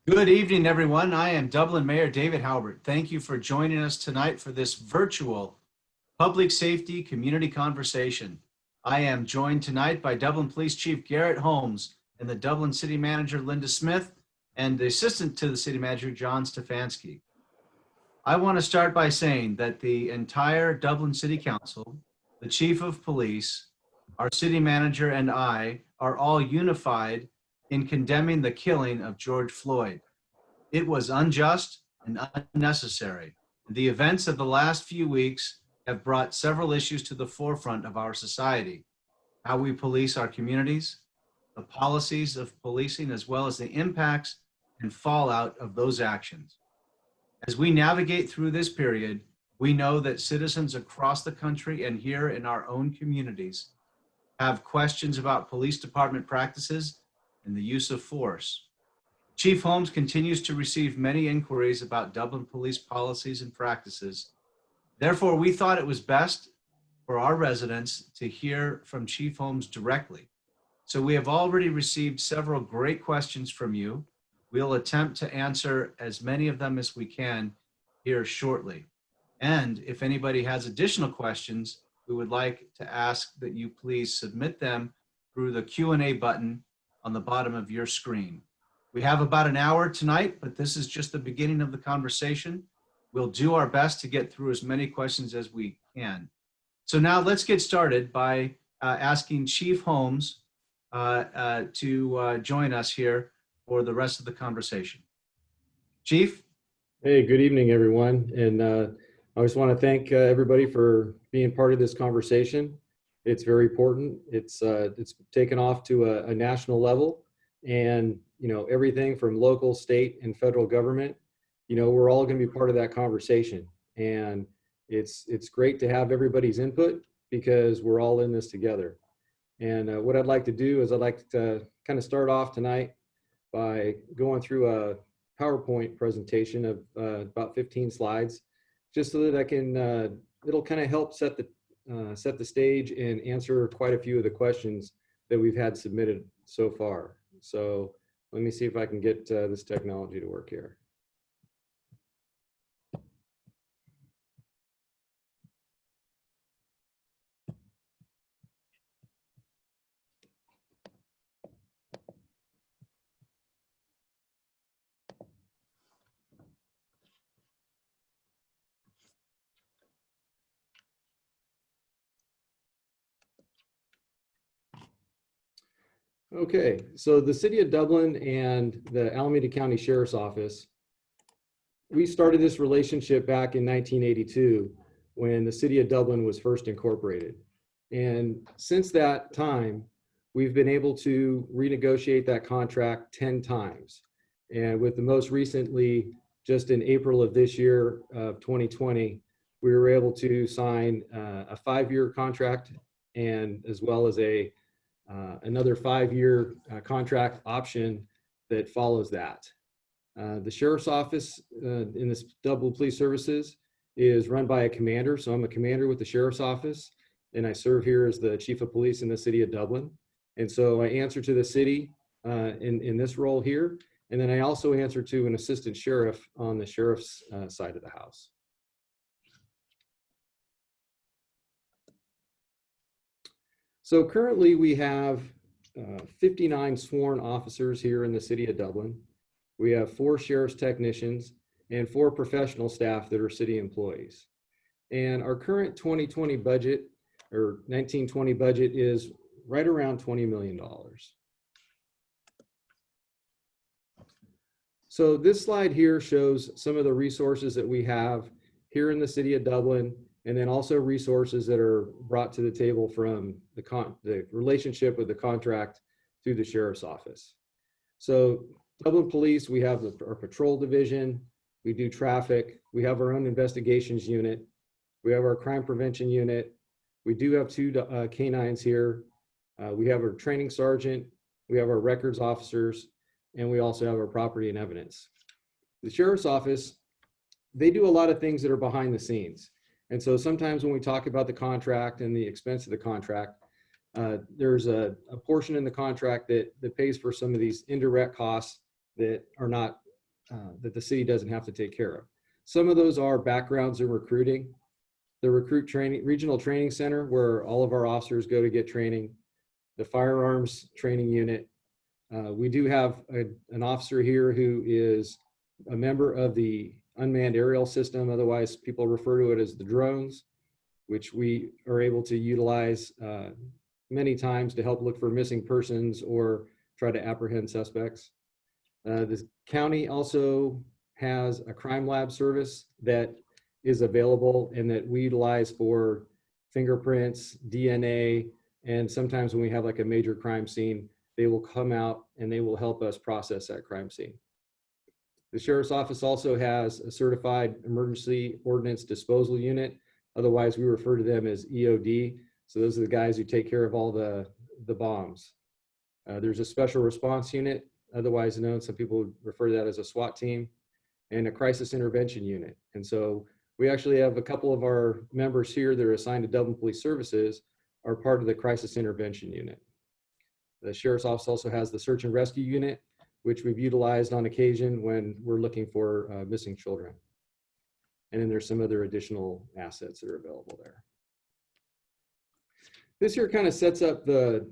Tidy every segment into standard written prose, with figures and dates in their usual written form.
Good evening, everyone. I am Dublin Mayor David Haubert. Thank you for joining us tonight for this virtual public safety community conversation. I am joined tonight by Dublin Police Chief Garrett Holmes and the Dublin City Manager Linda Smith and the Assistant to the City Manager John Stefanski. I want to start by saying that the entire Dublin City Council, the Chief of Police, our City Manager and I are all unified in condemning the killing of George Floyd. It was unjust and unnecessary. The events of the last few weeks have brought several issues to the forefront of our society: how we police our communities, the policies of policing, as well as the impacts and fallout of those actions. As we navigate through this period, we know that citizens across the country and here in our own communities have questions about police department practices and the use of force. Chief Holmes continues to receive many inquiries about Dublin Police policies and practices. Therefore, we thought it was best for our residents to hear from Chief Holmes directly. So we have already received several great questions from you. We'll attempt to answer as many of them as we can here shortly. And if anybody has additional questions, we would like to ask that you please submit them through the Q&A button on the bottom of your screen. We have about an hour tonight, but this is just the beginning of the conversation. We'll do our best to get through as many questions as we can. So now let's get started by asking Chief Holmes to join us here for the rest of the conversation. Chief? Hey, good evening, everyone. And I just want to thank everybody for being part of this conversation. It's very important. It's taken off to a national level, and everything from local, state, and federal government. We're all going to be part of that conversation, and it's great to have everybody's input because we're all in this together. And what I'd like to do is I'd like to kind of start off tonight by going through a PowerPoint presentation of about 15 slides, just so that I can, it'll kind of help set the stage and answer quite a few of the questions that we've had submitted so far. So let me see if I can get this technology to work here. Okay, so the City of Dublin and the Alameda County Sheriff's Office, we started this relationship back in 1982 when the City of Dublin was first incorporated. And since that time, we've been able to renegotiate that contract 10 times. And with the most recently, just in April of this year of 2020, we were able to sign a 5-year contract, and as well as another 5-year contract option that follows that. The Sheriff's Office in this Dublin Police Services is run by a commander. So I'm a commander with the Sheriff's Office, and I serve here as the Chief of Police in the City of Dublin. And so I answer to the city in this role here. And then I also answer to an assistant sheriff on the sheriff's side of the house. So currently we have 59 sworn officers here in the City of Dublin. We have 4 sheriff's technicians and 4 professional staff that are city employees. And our current 2020 budget, or 1920 budget, is right around $20 million. So this slide here shows some of the resources that we have here in the City of Dublin, and then also resources that are brought to the table from the relationship with the contract through the Sheriff's Office. So Dublin Police, we have our patrol division, we do traffic, we have our own investigations unit, we have our crime prevention unit, we do have 2 canines here, we have our training sergeant, we have our records officers, and we also have our property and evidence. The Sheriff's Office, they do a lot of things that are behind the scenes. And so sometimes when we talk about the contract and the expense of the contract, there's a portion in the contract that pays for some of these indirect costs that are not that the city doesn't have to take care of. Some of those are backgrounds in recruiting, the regional training center where all of our officers go to get training, the firearms training unit. We do have an officer here who is a member of the unmanned aerial system. Otherwise, people refer to it as the drones, which we are able to utilize many times to help look for missing persons or try to apprehend suspects. The county also has a crime lab service that is available and that we utilize for fingerprints, DNA, and sometimes when we have like a major crime scene, they will come out and they will help us process that crime scene. The sheriff's office also has a certified emergency ordnance disposal unit. Otherwise, we refer to them as EOD. So those are the guys who take care of all the bombs. There's a special response unit, otherwise known, some people refer to that as a SWAT team, and a crisis intervention unit. And so we actually have a couple of our members here that are assigned to Dublin Police Services are part of the crisis intervention unit. The sheriff's office also has the search and rescue unit, which we've utilized on occasion when we're looking for missing children. And then there's some other additional assets that are available there. This here kind of sets up the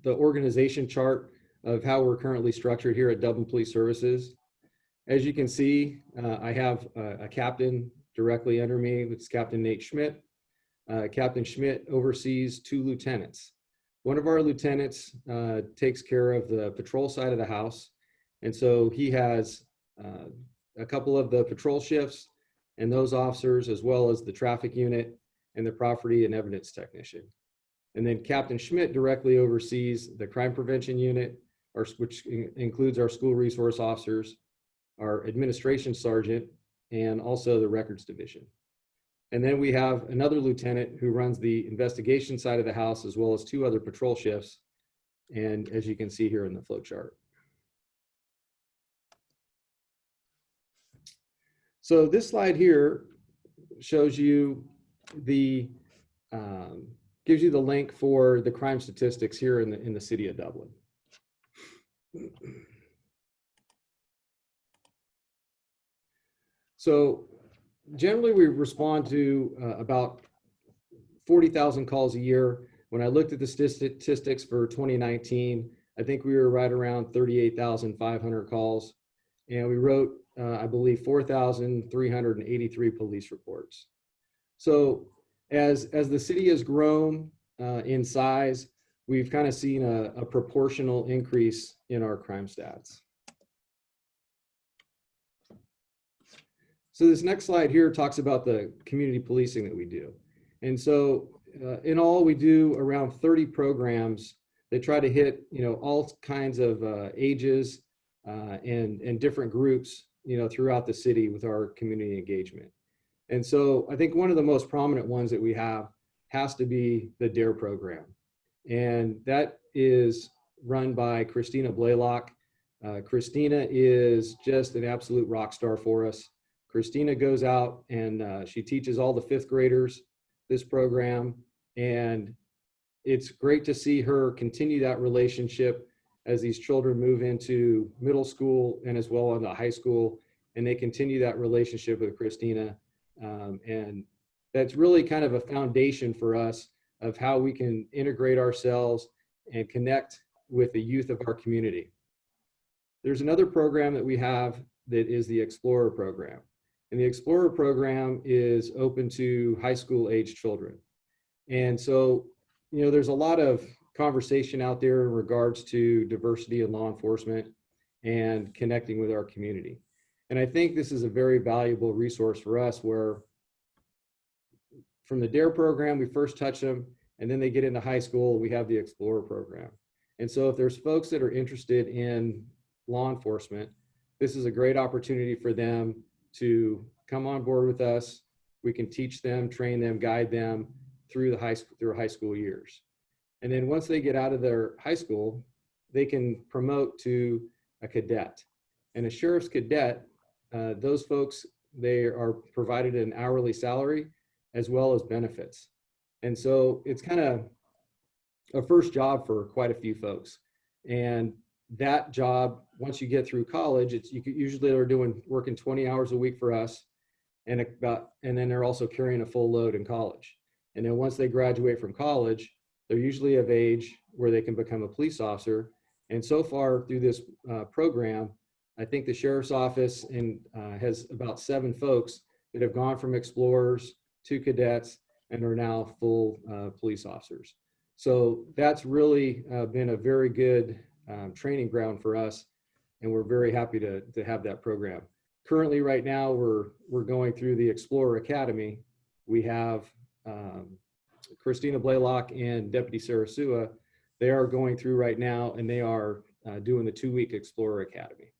organization chart of how we're currently structured here at Dublin Police Services. As you can see, I have a captain directly under me. It's Captain Nate Schmidt. Captain Schmidt oversees 2 lieutenants. One of our lieutenants takes care of the patrol side of the house. And so he has a couple of the patrol shifts and those officers, as well as the traffic unit and the property and evidence technician. And then Captain Schmidt directly oversees the crime prevention unit, which includes our school resource officers, our administration sergeant, and also the records division. And then we have another lieutenant who runs the investigation side of the house, as well as 2 other patrol shifts. And as you can see here in the flow chart. So this slide here shows you gives you the link for the crime statistics here in the city of Dublin. So generally we respond to about 40,000 calls a year. When I looked at the statistics for 2019, I think we were right around 38,500 calls. And we wrote, I believe, 4,383 police reports. So as the city has grown in size, we've kind of seen a proportional increase in our crime stats. So this next slide here talks about the community policing that we do. And so in all, we do around 30 programs that try to hit, all kinds of ages and different groups, throughout the city with our community engagement. And so I think one of the most prominent ones that we have has to be the DARE program. And that is run by Christina Blaylock. Christina is just an absolute rock star for us. Christina goes out and she teaches all the 5th graders this program. And it's great to see her continue that relationship as these children move into middle school and as well into high school, and they continue that relationship with Christina. And that's really kind of a foundation for us of how we can integrate ourselves and connect with the youth of our community. There's another program that we have that is the Explorer program. And the Explorer program is open to high school age children. And so, there's a lot of conversation out there in regards to diversity in law enforcement and connecting with our community. And I think this is a very valuable resource for us where from the DARE program, we first touch them, and then they get into high school, we have the Explorer program. And so if there's folks that are interested in law enforcement, this is a great opportunity for them to come on board with us. We can teach them, train them, guide them through high school years. And then once they get out of their high school, they can promote to a cadet. And a sheriff's cadet, those folks, they are provided an hourly salary as well as benefits. And so it's kind of a first job for quite a few folks. And that job, once you get through college, usually they're working 20 hours a week for us, and then they're also carrying a full load in college. And then once they graduate from college, they're usually of age where they can become a police officer. And so far through this program, I think the sheriff's office has about 7 folks that have gone from explorers to cadets and are now full police officers. So that's really been a very good training ground for us, and we're very happy to have that program. Currently, right now, we're going through the Explorer Academy. We have Christina Blaylock and Deputy Sarah Sua. They are going through right now, and they are doing the 2-week Explorer Academy.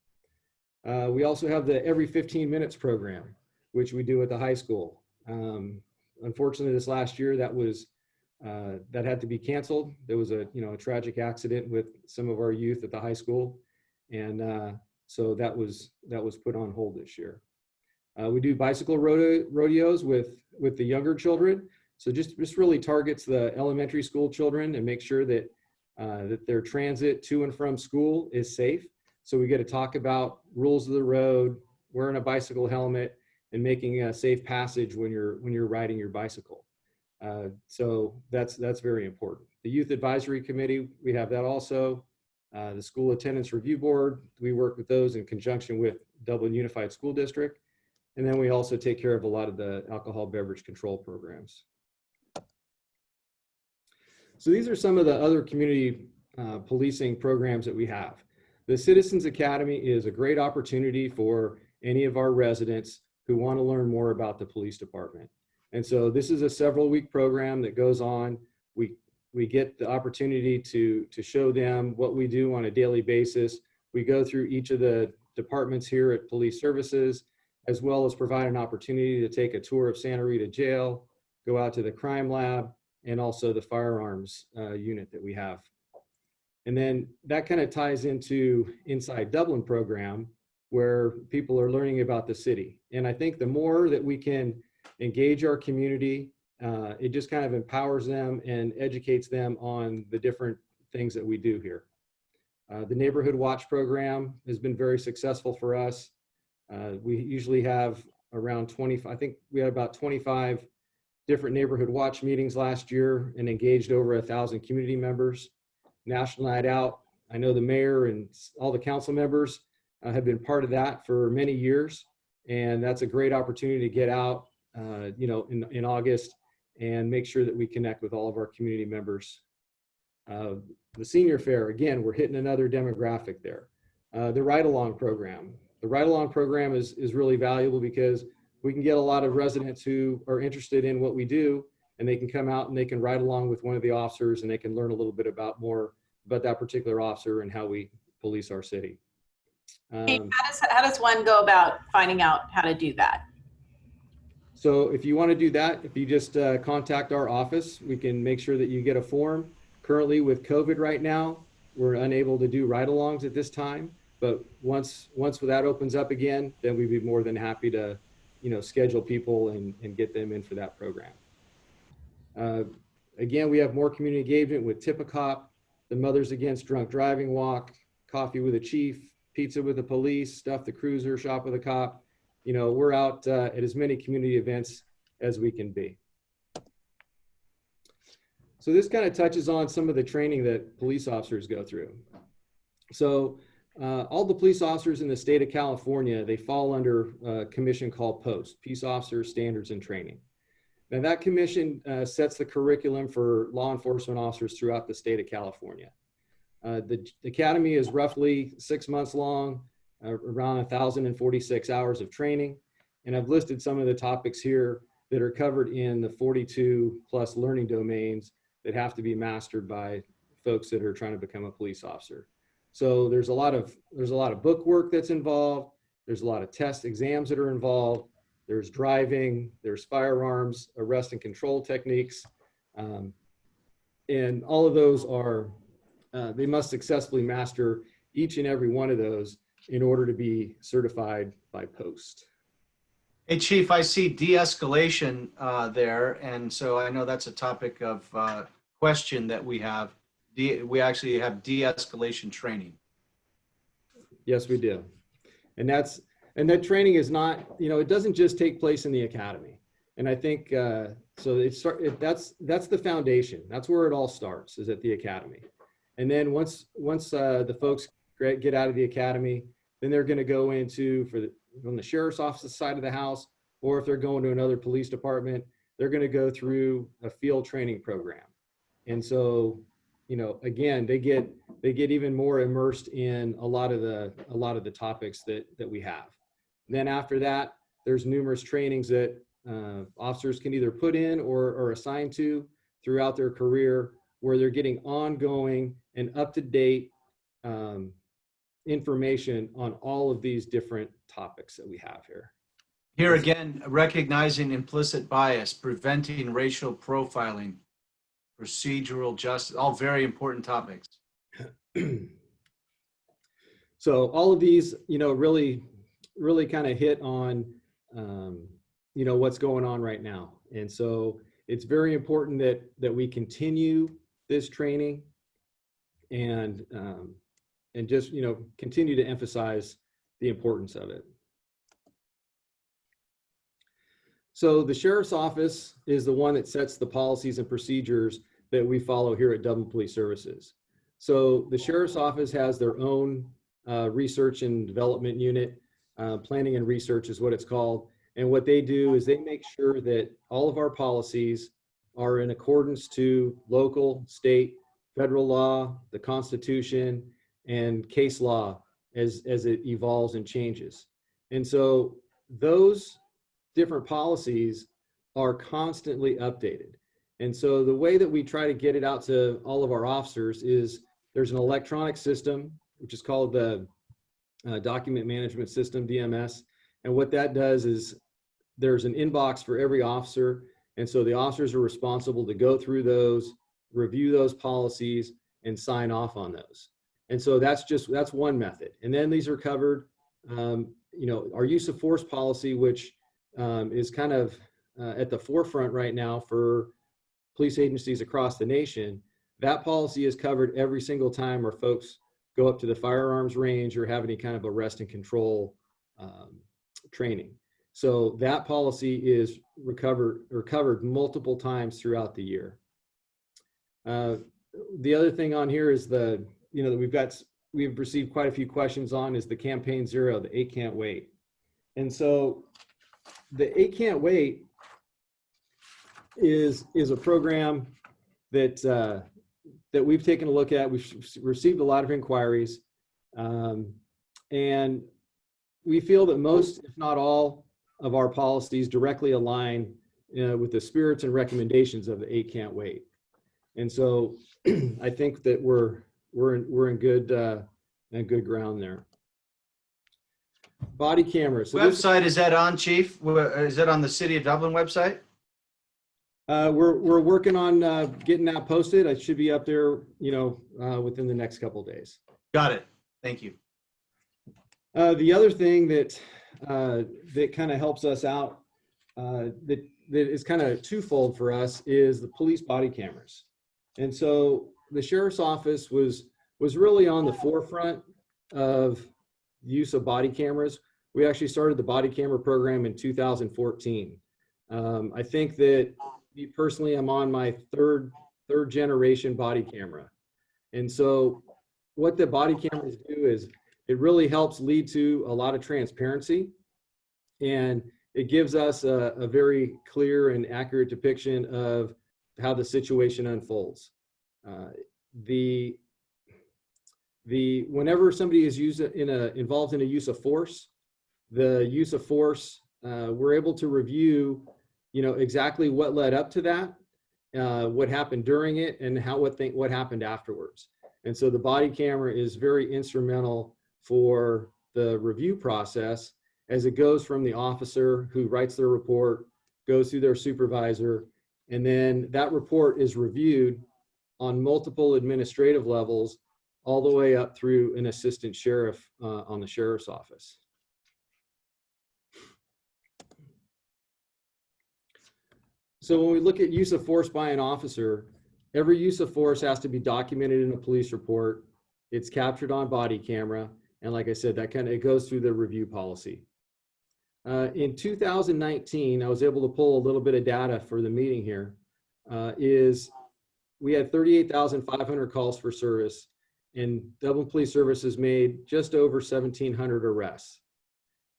We also have the Every 15 Minutes program, which we do at the high school. Unfortunately, this last year that had to be canceled. There was a tragic accident with some of our youth at the high school, and so that was put on hold this year. We do bicycle rodeos with the younger children. So just really targets the elementary school children and make sure that their transit to and from school is safe. So we get to talk about rules of the road, wearing a bicycle helmet, and making a safe passage when you're riding your bicycle. So that's very important. The Youth Advisory Committee, we have that also. The School Attendance Review Board, we work with those in conjunction with Dublin Unified School District. And then we also take care of a lot of the alcohol beverage control programs. So these are some of the other community policing programs that we have. The Citizens Academy is a great opportunity for any of our residents who want to learn more about the police department. And so this is a several-week program that goes on. We get the opportunity to show them what we do on a daily basis. We go through each of the departments here at Police Services, as well as provide an opportunity to take a tour of Santa Rita Jail, go out to the crime lab, and also the firearms unit that we have. And then that kind of ties into Inside Dublin program, where people are learning about the city. And I think the more that we can engage our community, it just kind of empowers them and educates them on the different things that we do here. The Neighborhood Watch program has been very successful for us. We usually have around 20, I think we had about 25 different Neighborhood Watch meetings last year and engaged over 1,000 community members. National Night Out, I know the mayor and all the council members have been part of that for many years. And that's a great opportunity to get out, in August and make sure that we connect with all of our community members. The Senior Fair, again, we're hitting another demographic there. The Ride Along program. The Ride Along program is really valuable because we can get a lot of residents who are interested in what we do, and they can come out and they can ride along with one of the officers, and they can learn a little bit more about that particular officer and how we police our city. How does one go about finding out how to do that? So if you want to do that, if you just contact our office, we can make sure that you get a form. Currently with COVID right now, we're unable to do ride-alongs at this time, but once that opens up again, then we'd be more than happy to, schedule people and get them in for that program. Again, we have more community engagement with Tip a Cop, the Mothers Against Drunk Driving Walk, Coffee with a Chief, Pizza with the Police, Stuff the Cruiser, Shop with a Cop. We're out at as many community events as we can be. So this kind of touches on some of the training that police officers go through. So all the police officers in the state of California, they fall under a commission called POST, Peace Officers Standards and Training. Now that commission sets the curriculum for law enforcement officers throughout the state of California. The academy is roughly 6 months long, around 1,046 hours of training. And I've listed some of the topics here that are covered in the 42 plus learning domains that have to be mastered by folks that are trying to become a police officer. So there's a lot of book work that's involved. There's a lot of test exams that are involved. There's driving, there's firearms, arrest and control techniques. And all of those are, they must successfully master each and every one of those in order to be certified by POST. Hey, Chief, I see de-escalation there. And so I know that's a topic of question that we have. We actually have de-escalation training. Yes, we do. And that training is not, it doesn't just take place in the academy. And I think, that's the foundation. That's where it all starts, is at the academy. And then once the folks get out of the academy, then they're going to go into, on the sheriff's office side of the house, or if they're going to another police department, they're going to go through a field training program. And so, again, they get even more immersed in a lot of the topics that we have. Then after that, there's numerous trainings that officers can either put in or are assigned to throughout their career, where they're getting ongoing and up-to-date information on all of these different topics that we have here. Here again, recognizing implicit bias, preventing racial profiling, procedural justice, all very important topics. So all of these, really kind of hit on, what's going on right now. And so it's very important that we continue this training and just, continue to emphasize the importance of it. So the sheriff's office is the one that sets the policies and procedures that we follow here at Dublin Police Services. So the sheriff's office has their own research and development unit. Planning and research is what it's called. And what they do is they make sure that all of our policies are in accordance to local, state, federal law, the Constitution, and case law as it evolves and changes. And so those different policies are constantly updated. And so the way that we try to get it out to all of our officers is there's an electronic system, which is called the Document Management System, DMS. And what that does is there's an inbox for every officer. And so the officers are responsible to go through those, review those policies, and sign off on those. And so that's one method. And then these are covered, our use of force policy, which is kind of at the forefront right now for police agencies across the nation. That policy is covered every single time our folks go up to the firearms range or have any kind of arrest and control training. So that policy is covered multiple times throughout the year. The other thing on here is that we've received quite a few questions on is the Campaign Zero, the 8 Can't Wait. And so the 8 Can't Wait is a program that we've taken a look at. We've received a lot of inquiries, and we feel that most, if not all, of our policies directly align with the spirits and recommendations of the 8 Can't Wait. And so I think that we're in good ground there. Body cameras. So website, is that on, Chief? Is that on the City of Dublin website? We're working on getting that posted. It should be up there, within the next couple of days. Got it. Thank you. The other thing that kind of helps us out, that is kind of twofold for us, is the police body cameras. And so the sheriff's office was really on the forefront of use of body cameras. We actually started the body camera program in 2014. I think that me personally, I'm on my third generation body camera. And so what the body cameras do is it really helps lead to a lot of transparency, and it gives us a very clear and accurate depiction of how the situation unfolds. Whenever somebody is involved in a use of force, we're able to review, exactly what led up to that, what happened during it, and what happened afterwards. And so the body camera is very instrumental for the review process as it goes from the officer who writes their report, goes through their supervisor, and then that report is reviewed on multiple administrative levels, all the way up through an assistant sheriff on the sheriff's office. So when we look at use of force by an officer, every use of force has to be documented in a police report. It's captured on body camera, And like I said, that it goes through the review policy. In 2019, I was able to pull a little bit of data for the meeting here. We had 38,500 calls for service, and Dublin Police Services made just over 1,700 arrests.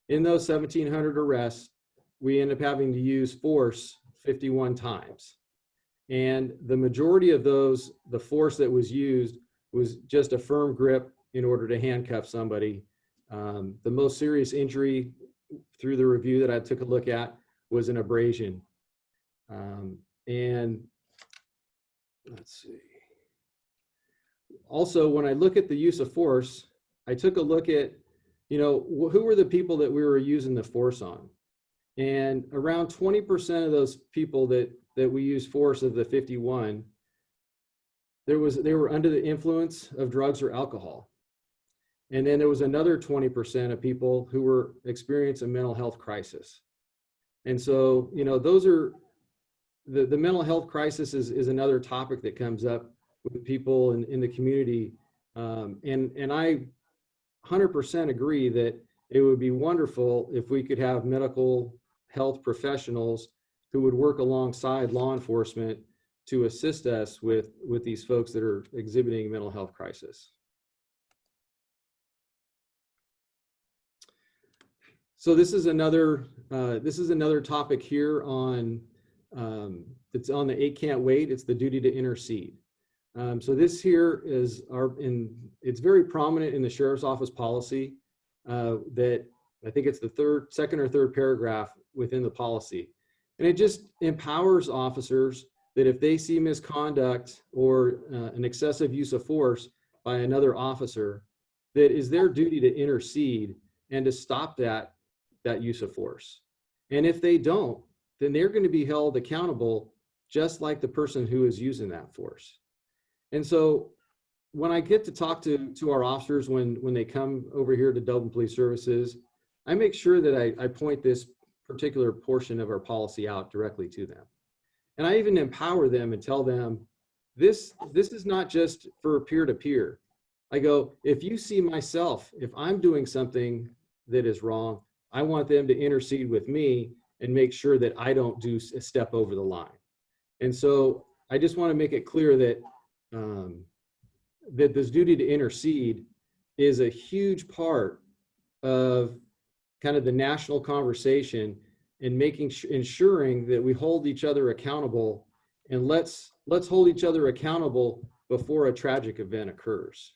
In those 1,700 arrests, we ended up having to use force 51 times. And the majority of those, the force that was used was just a firm grip in order to handcuff somebody. The most serious injury through the review that I took a look at was an abrasion. And let's see. Also, when I look at the use of force, I took a look at, who were the people that we were using the force on? And around 20% of those people that we used force of the 51, they were under the influence of drugs or alcohol. And then there was another 20% of people who were experiencing a mental health crisis. And so, those are the mental health crisis is another topic that comes up with people in the community. And I 100% agree that it would be wonderful if we could have medical health professionals who would work alongside law enforcement to assist us with these folks that are exhibiting mental health crisis. So this is another topic here on it's on the 8 Can't Wait. It's the duty to intercede. So this here is it's very prominent in the Sheriff's Office policy that I think it's the second or third paragraph within the policy. And it just empowers officers that if they see misconduct or an excessive use of force by another officer, that is their duty to intercede and to stop that use of force. And if they don't, then they're going to be held accountable just like the person who is using that force. And so when I get to talk to our officers when they come over here to Dublin Police Services, I make sure that I point this particular portion of our policy out directly to them. And I even empower them and tell them, this is not just for peer-to-peer. I go, if you see myself, if I'm doing something that is wrong, I want them to intercede with me and make sure that I don't do a step over the line. And so I just want to make it clear that that this duty to intercede is a huge part of kind of the national conversation and ensuring that we hold each other accountable, and let's hold each other accountable before a tragic event occurs.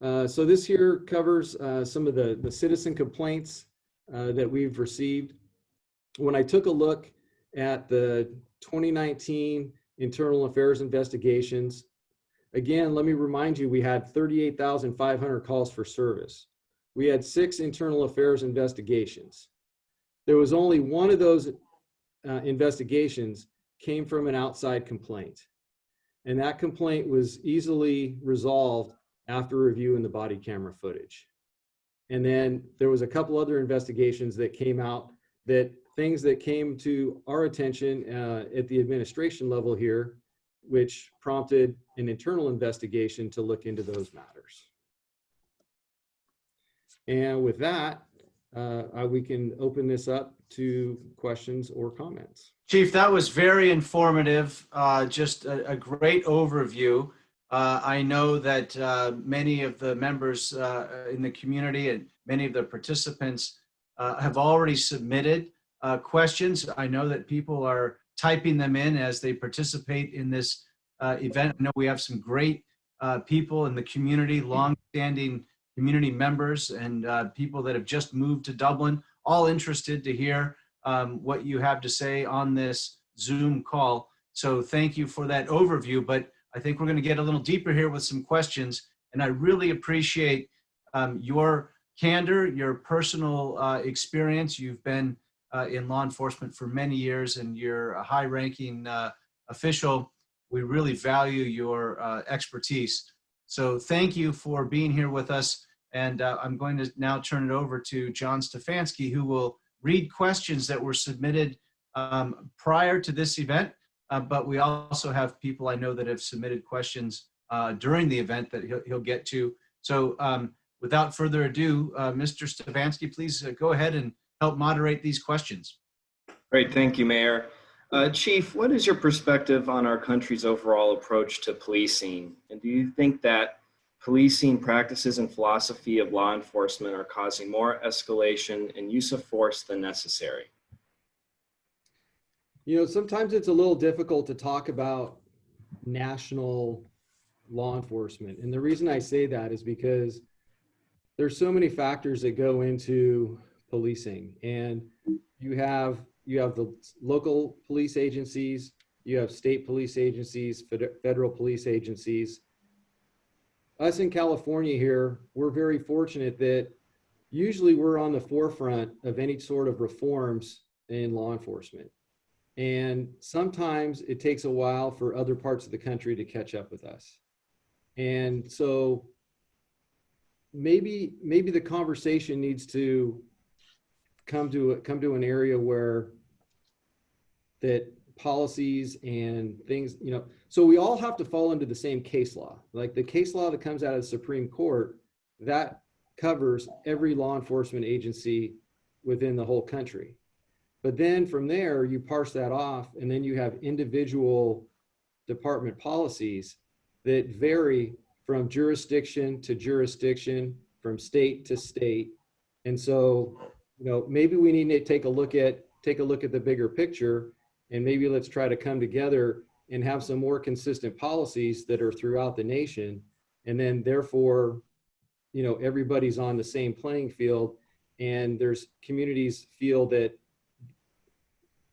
So this here covers some of the citizen complaints that we've received. When I took a look at the 2019 internal affairs investigations, again, let me remind you, we had 38,500 calls for service. We had 6 internal affairs investigations. There was only one of those investigations came from an outside complaint. And that complaint was easily resolved after reviewing the body camera footage. And then there was a couple other investigations that came out, that things that came to our attention at the administration level here, which prompted an internal investigation to look into those matters. And with that, we can open this up to questions or comments. Chief, that was very informative. Just a great overview. I know that many of the members in the community and many of the participants have already submitted questions. I know that people are typing them in as they participate in this event. I know we have some great people in the community, long-standing community members and people that have just moved to Dublin, all interested to hear what you have to say on this Zoom call. So thank you for that overview, but I think we're going to get a little deeper here with some questions, and I really appreciate your candor, your personal experience. You've been in law enforcement for many years, and you're a high-ranking official. We really value your expertise. So thank you for being here with us, and I'm going to now turn it over to John Stefanski, who will read questions that were submitted prior to this event. But we also have people I know that have submitted questions during the event that he'll get to. So without further ado, Mr. Stefanski, please go ahead and help moderate these questions. Great, thank you, Mayor. Chief, what is your perspective on our country's overall approach to policing? And do you think that policing practices and philosophy of law enforcement are causing more escalation and use of force than necessary? You know, sometimes it's a little difficult to talk about national law enforcement. And the reason I say that is because there's so many factors that go into policing. And you have the local police agencies, you have state police agencies, federal police agencies. Us in California here, we're very fortunate that usually we're on the forefront of any sort of reforms in law enforcement. And sometimes it takes a while for other parts of the country to catch up with us. And so maybe the conversation needs to come to an area where that policies and things, you know, so we all have to fall into the same case law. Like the case law that comes out of the Supreme Court, that covers every law enforcement agency within the whole country. But then from there, you parse that off, and then you have individual department policies that vary from jurisdiction to jurisdiction, from state to state. And so, you know, maybe we need to take a look at the bigger picture, and maybe let's try to come together and have some more consistent policies that are throughout the nation. And then therefore, you know, everybody's on the same playing field, and there's communities feel that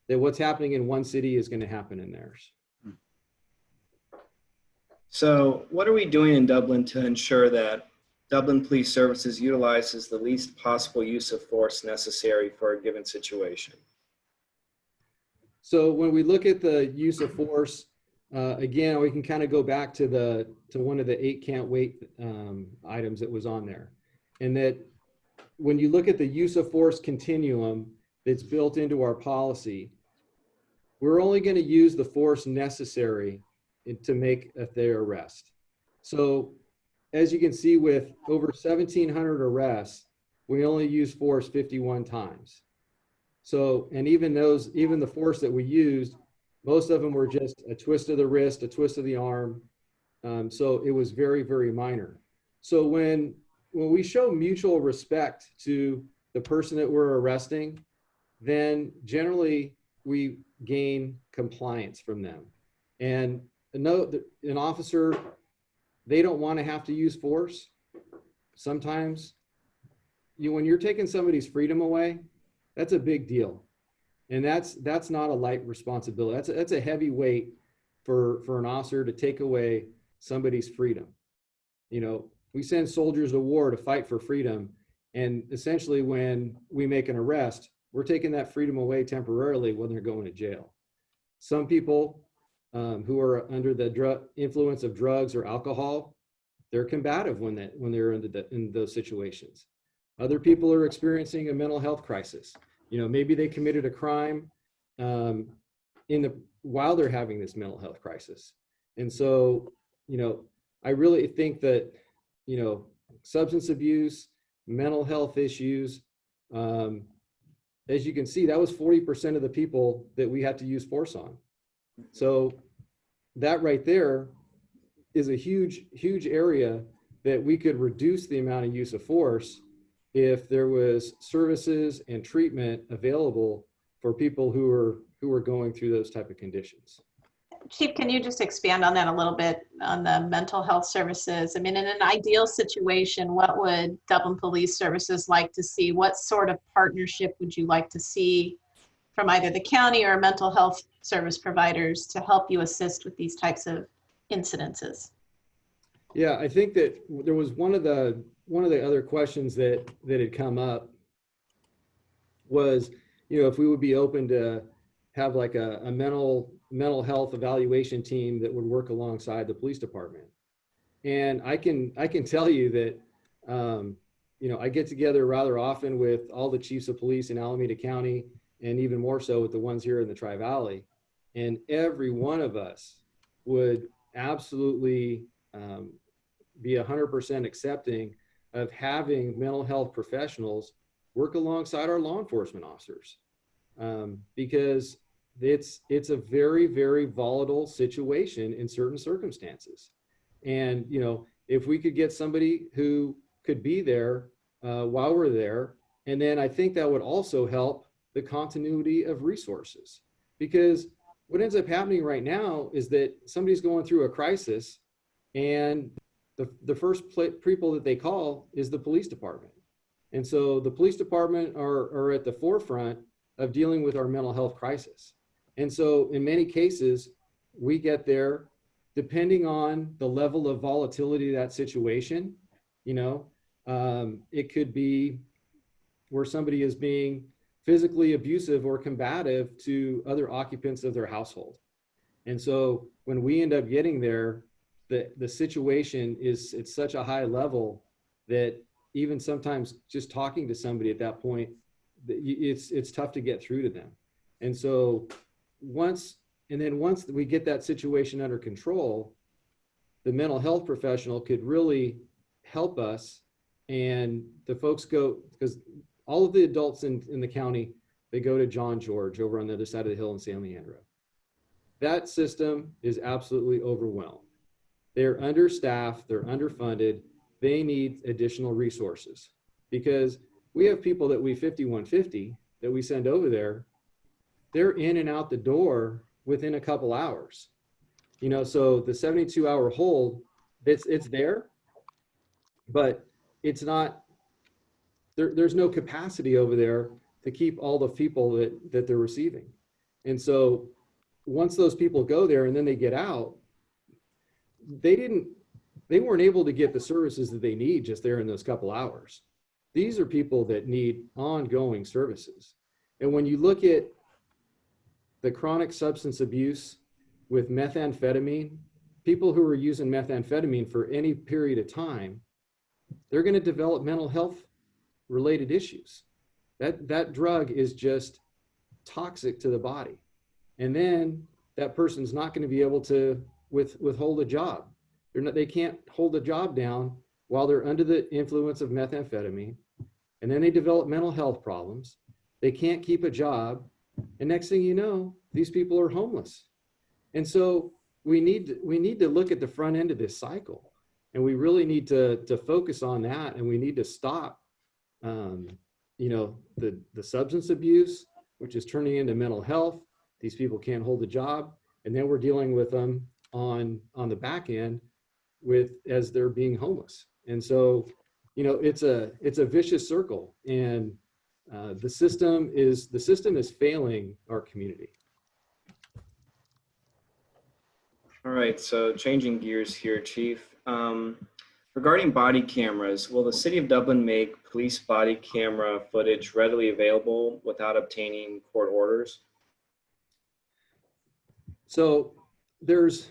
what's happening in one city is going to happen in theirs. So what are we doing in Dublin to ensure that Dublin Police Services utilizes the least possible use of force necessary for a given situation? So when we look at the use of force, again, we can kind of go back to one of the 8 can't wait items that was on there. And that when you look at the use of force continuum that's built into our policy, we're only going to use the force necessary to make a fair arrest. So as you can see, with over 1,700 arrests, we only use force 51 times. So, and even the force that we used, most of them were just a twist of the wrist, a twist of the arm. So it was very, very minor. So when we show mutual respect to the person that we're arresting, then generally we gain compliance from them. And an officer, they don't want to have to use force. Sometimes when you're taking somebody's freedom away, that's a big deal. And that's not a light responsibility. That's a heavy weight for an officer to take away somebody's freedom. You know, we send soldiers to war to fight for freedom. And essentially when we make an arrest, we're taking that freedom away temporarily when they're going to jail. Some people who are under the influence of drugs or alcohol, they're combative when they're in those situations. Other people are experiencing a mental health crisis. You know, maybe they committed a crime while they're having this mental health crisis. And so, you know, I really think that, you know, substance abuse, mental health issues, as you can see, that was 40% of the people that we had to use force on. So that right there is a huge, huge area that we could reduce the amount of use of force if there was services and treatment available for people who are going through those type of conditions. Chief, can you just expand on that a little bit on the mental health services? I mean, in an ideal situation, what would Dublin Police Services like to see? What sort of partnership would you like to see from either the county or mental health service providers to help you assist with these types of incidences? Yeah, I think that there was one of the other questions that had come up was, you know, if we would be open to have like a mental health evaluation team that would work alongside the police department. And I can tell you that, you know, I get together rather often with all the chiefs of police in Alameda County, and even more so with the ones here in the Tri-Valley. And every one of us would absolutely be 100% accepting of having mental health professionals work alongside our law enforcement officers, because it's a very, very volatile situation in certain circumstances. And, you know, if we could get somebody who could be there while we're there, and then I think that would also help the continuity of resources, because what ends up happening right now is that somebody's going through a crisis, and the first people that they call is the police department. And so the police department are at the forefront of dealing with our mental health crisis. And so in many cases, we get there, depending on the level of volatility of that situation, you know, it could be where somebody is being physically abusive or combative to other occupants of their household. And so when we end up getting there, the situation is at such a high level that even sometimes just talking to somebody at that point, it's tough to get through to them. And so once we get that situation under control, the mental health professional could really help us. And the folks go, because all of the adults in the county, they go to John George over on the other side of the hill in San Leandro. That system is absolutely overwhelmed. They're understaffed, they're underfunded, they need additional resources, because we have people that we 5150 that we send over there, they're in and out the door within a couple hours. You know, so the 72-hour hold, it's there, but it's not, there's no capacity over there to keep all the people that they're receiving. And so once those people go there and then they get out, they weren't able to get the services that they need just there in those couple hours. These are people that need ongoing services. And when you look at the chronic substance abuse with methamphetamine, people who are using methamphetamine for any period of time, they're going to develop mental health related issues. That drug is just toxic to the body. And then that person's not going to be able to withhold a job. They can't hold a job down while they're under the influence of methamphetamine. And then they develop mental health problems. They can't keep a job. And next thing you know, these people are homeless. And so we need to look at the front end of this cycle. And we really need to focus on that. And we need to stop, you know, the substance abuse, which is turning into mental health. These people can't hold a job. And then we're dealing with them on the back end as they're being homeless. And so, you know, it's a vicious circle, and the system is failing our community. All right, so changing gears here, Chief. Regarding body cameras, will the City of Dublin make police body camera footage readily available without obtaining court orders? So there's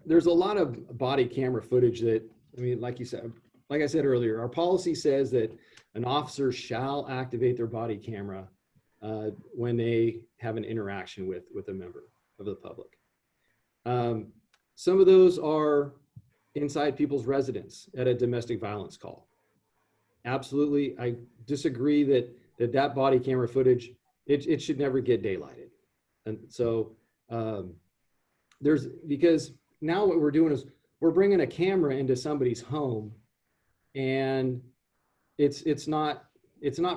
a lot of body camera footage that, I mean, like I said earlier, our policy says that an officer shall activate their body camera when they have an interaction with a member of the public. Some of those are inside people's residence at a domestic violence call. Absolutely, I disagree that body camera footage, it should never get daylighted. And so because now what we're doing is we're bringing a camera into somebody's home, and it's not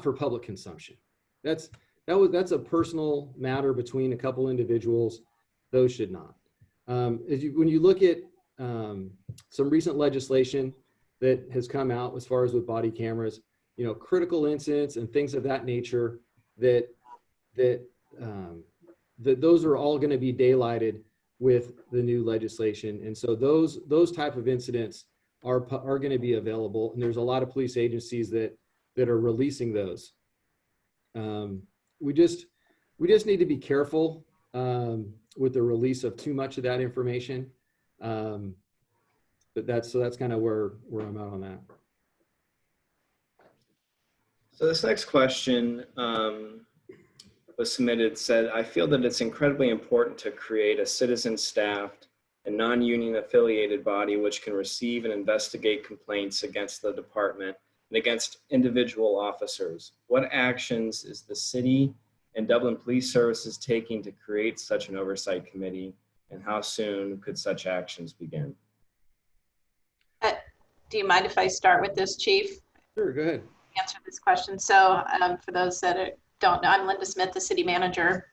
for public consumption. That's a personal matter between a couple individuals. Those should not. When you look at some recent legislation that has come out as far as with body cameras, you know, critical incidents and things of that nature, that those are all going to be daylighted with the new legislation. And so those type of incidents are going to be available. And there's a lot of police agencies that are releasing those. We just need to be careful with the release of too much of that information. But that's kind of where I'm at on that. So this next question was submitted, said, I feel that it's incredibly important to create a citizen-staffed and non-union affiliated body which can receive and investigate complaints against the department and against individual officers. What actions is the city and Dublin Police Services taking to create such an oversight committee, and how soon could such actions begin? Do you mind if I start with this, Chief? Sure, go ahead. Answer this question. So for those that don't know, I'm Linda Smith, the city manager,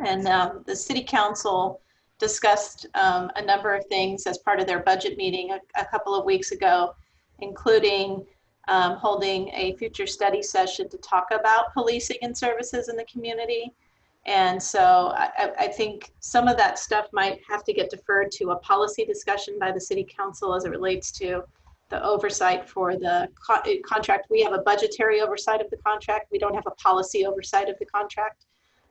and the city council discussed a number of things as part of their budget meeting a couple of weeks ago, including holding a future study session to talk about policing and services in the community. And so I think some of that stuff might have to get deferred to a policy discussion by the city council as it relates to the oversight for the contract. We have a budgetary oversight of the contract. We don't have a policy oversight of the contract.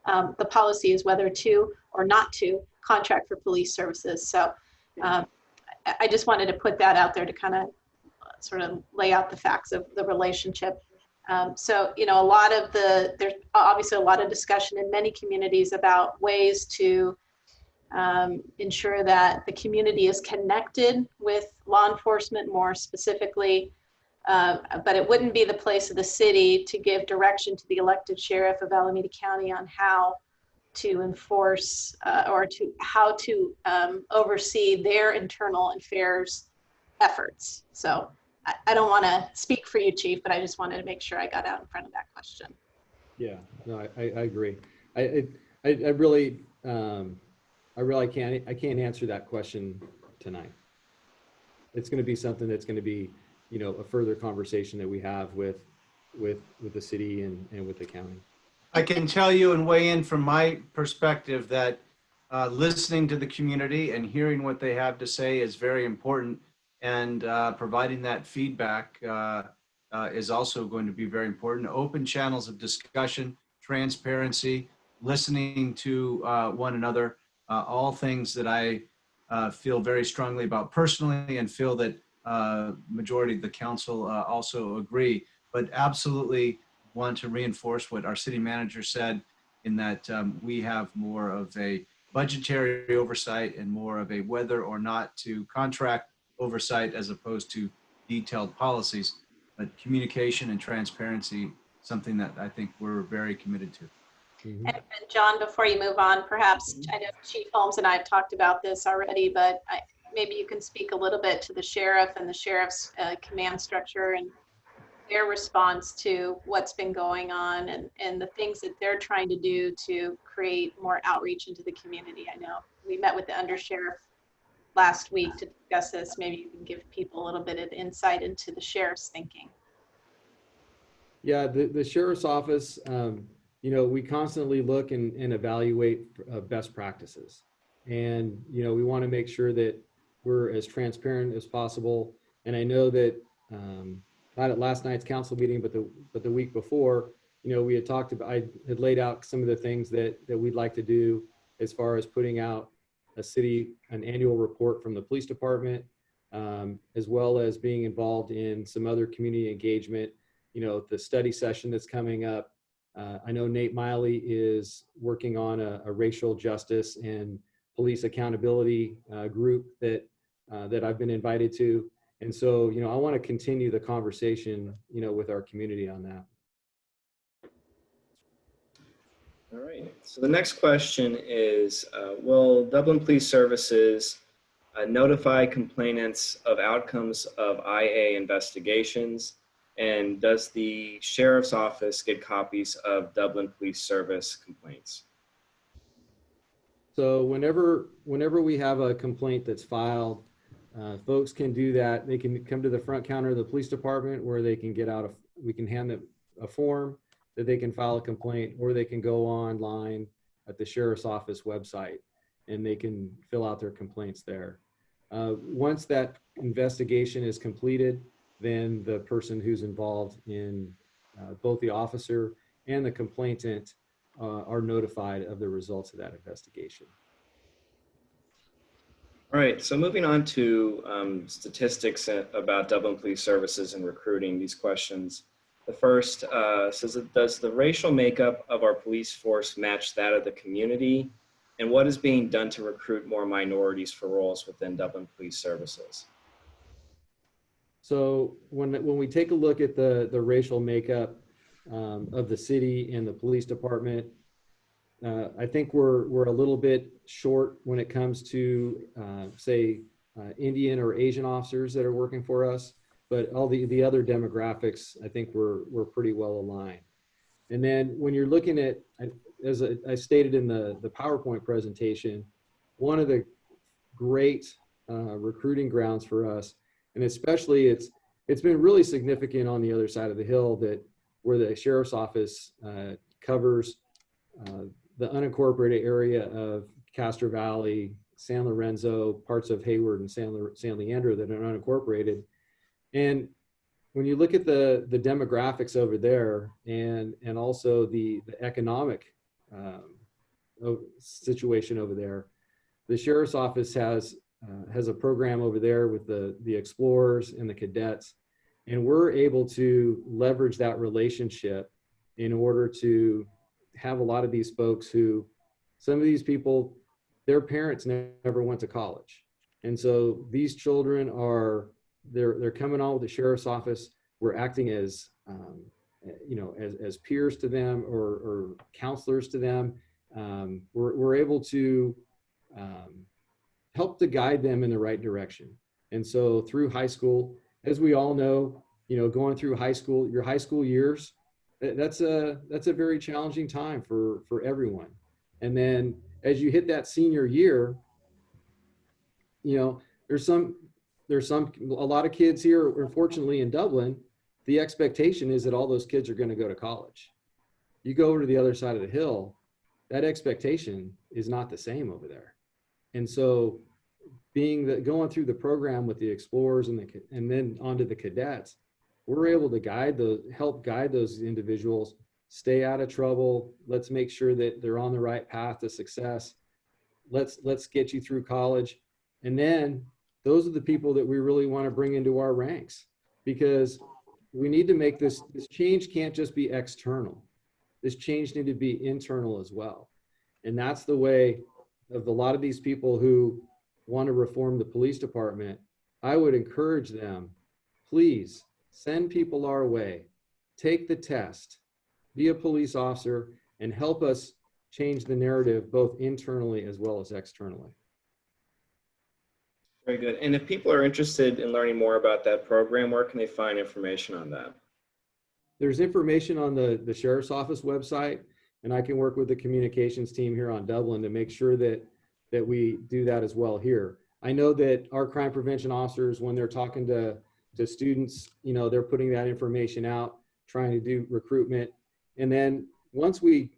The policy is whether to or not to contract for police services. So I just wanted to put that out there to kind of sort of lay out the facts of the relationship. So, you know, there's obviously a lot of discussion in many communities about ways to ensure that the community is connected with law enforcement more specifically, but it wouldn't be the place of the city to give direction to the elected sheriff of Alameda County on how to enforce or to how to oversee their internal affairs efforts. So I don't want to speak for you, Chief, but I just wanted to make sure I got out in front of that question. Yeah, no, I agree. I really can't answer that question tonight. It's going to be something that's going to be, you know, a further conversation that we have with the city and with the county. I can tell you and weigh in from my perspective that listening to the community and hearing what they have to say is very important, and providing that feedback is also going to be very important. Open channels of discussion, transparency, listening to one another, all things that I feel very strongly about personally, and feel that majority of the council also agree. But absolutely want to reinforce what our city manager said, in that we have more of a budgetary oversight and more of a whether or not to contract oversight as opposed to detailed policies. But communication and transparency, something that I think we're very committed to. Mm-hmm. And John, before you move on, perhaps, I know Chief Holmes and I have talked about this already, but maybe you can speak a little bit to the sheriff and the sheriff's command structure and their response to what's been going on and the things that they're trying to do to create more outreach into the community. I know we met with the undersheriff last week to discuss this. Maybe you can give people a little bit of insight into the sheriff's thinking. Yeah, the sheriff's office, you know, we constantly look and evaluate best practices. And, you know, we want to make sure that we're as transparent as possible. And I know that not at last night's council meeting, but the week before, you know, we had talked about, I had laid out some of the things that we'd like to do as far as putting out an annual report from the police department, as well as being involved in some other community engagement. You know, the study session that's coming up. I know Nate Miley is working on a racial justice and police accountability group that I've been invited to. And so, you know, I want to continue the conversation, you know, with our community on that. All right, so the next question is, will Dublin Police Services notify complainants of outcomes of IA investigations? And does the sheriff's office get copies of Dublin Police Service complaints? So whenever we have a complaint that's filed, folks can do that. They can come to the front counter of the police department, where they can we can hand them a form that they can file a complaint, or they can go online at the sheriff's office website and they can fill out their complaints there. Once that investigation is completed, then the person who's involved in both the officer and the complainant are notified of the results of that investigation. All right, so moving on to statistics about Dublin Police Services and recruiting, these questions. The first says, does the racial makeup of our police force match that of the community? And what is being done to recruit more minorities for roles within Dublin Police Services? So when we take a look at the racial makeup of the city and the police department, I think we're a little bit short when it comes to say Indian or Asian officers that are working for us, but all the other demographics, I think we're pretty well aligned. And then when you're looking at, as I stated in the PowerPoint presentation, one of the great recruiting grounds for us, and especially it's been really significant on the other side of the hill, that where the sheriff's office covers the unincorporated area of Castro Valley, San Lorenzo, parts of Hayward and San Leandro that are unincorporated. And when you look at the demographics over there and also the economic situation over there, the sheriff's office has a program over there with the explorers and the cadets, and we're able to leverage that relationship in order to have a lot of these folks who, some of these people, their parents never went to college. And so these children they're coming on with the sheriff's office. We're acting as, as peers to them or counselors to them. We're able to help to guide them in the right direction. And so through high school, as we all know, going through high school, your high school years, that's a very challenging time for everyone. And then as you hit that senior year, there's a lot of kids here, unfortunately in Dublin, the expectation is that all those kids are going to go to college. You go over to the other side of the hill, that expectation is not the same over there. And so going through the program with the explorers and then onto the cadets, we're able to help guide those individuals, stay out of trouble. Let's make sure that they're on the right path to success. Let's get you through college. And then those are the people that we really want to bring into our ranks, because we need to make this change can't just be external. This change needs to be internal as well. And that's the way of a lot of these people who want to reform the police department. I would encourage them, please send people our way, take the test, be a police officer, and help us change the narrative both internally as well as externally. Very good. And if people are interested in learning more about that program, where can they find information on that? There's information on the Sheriff's Office website, and I can work with the communications team here on Dublin to make sure that we do that as well here. I know that our crime prevention officers, when they're talking to students, they're putting that information out, trying to do recruitment. And then once we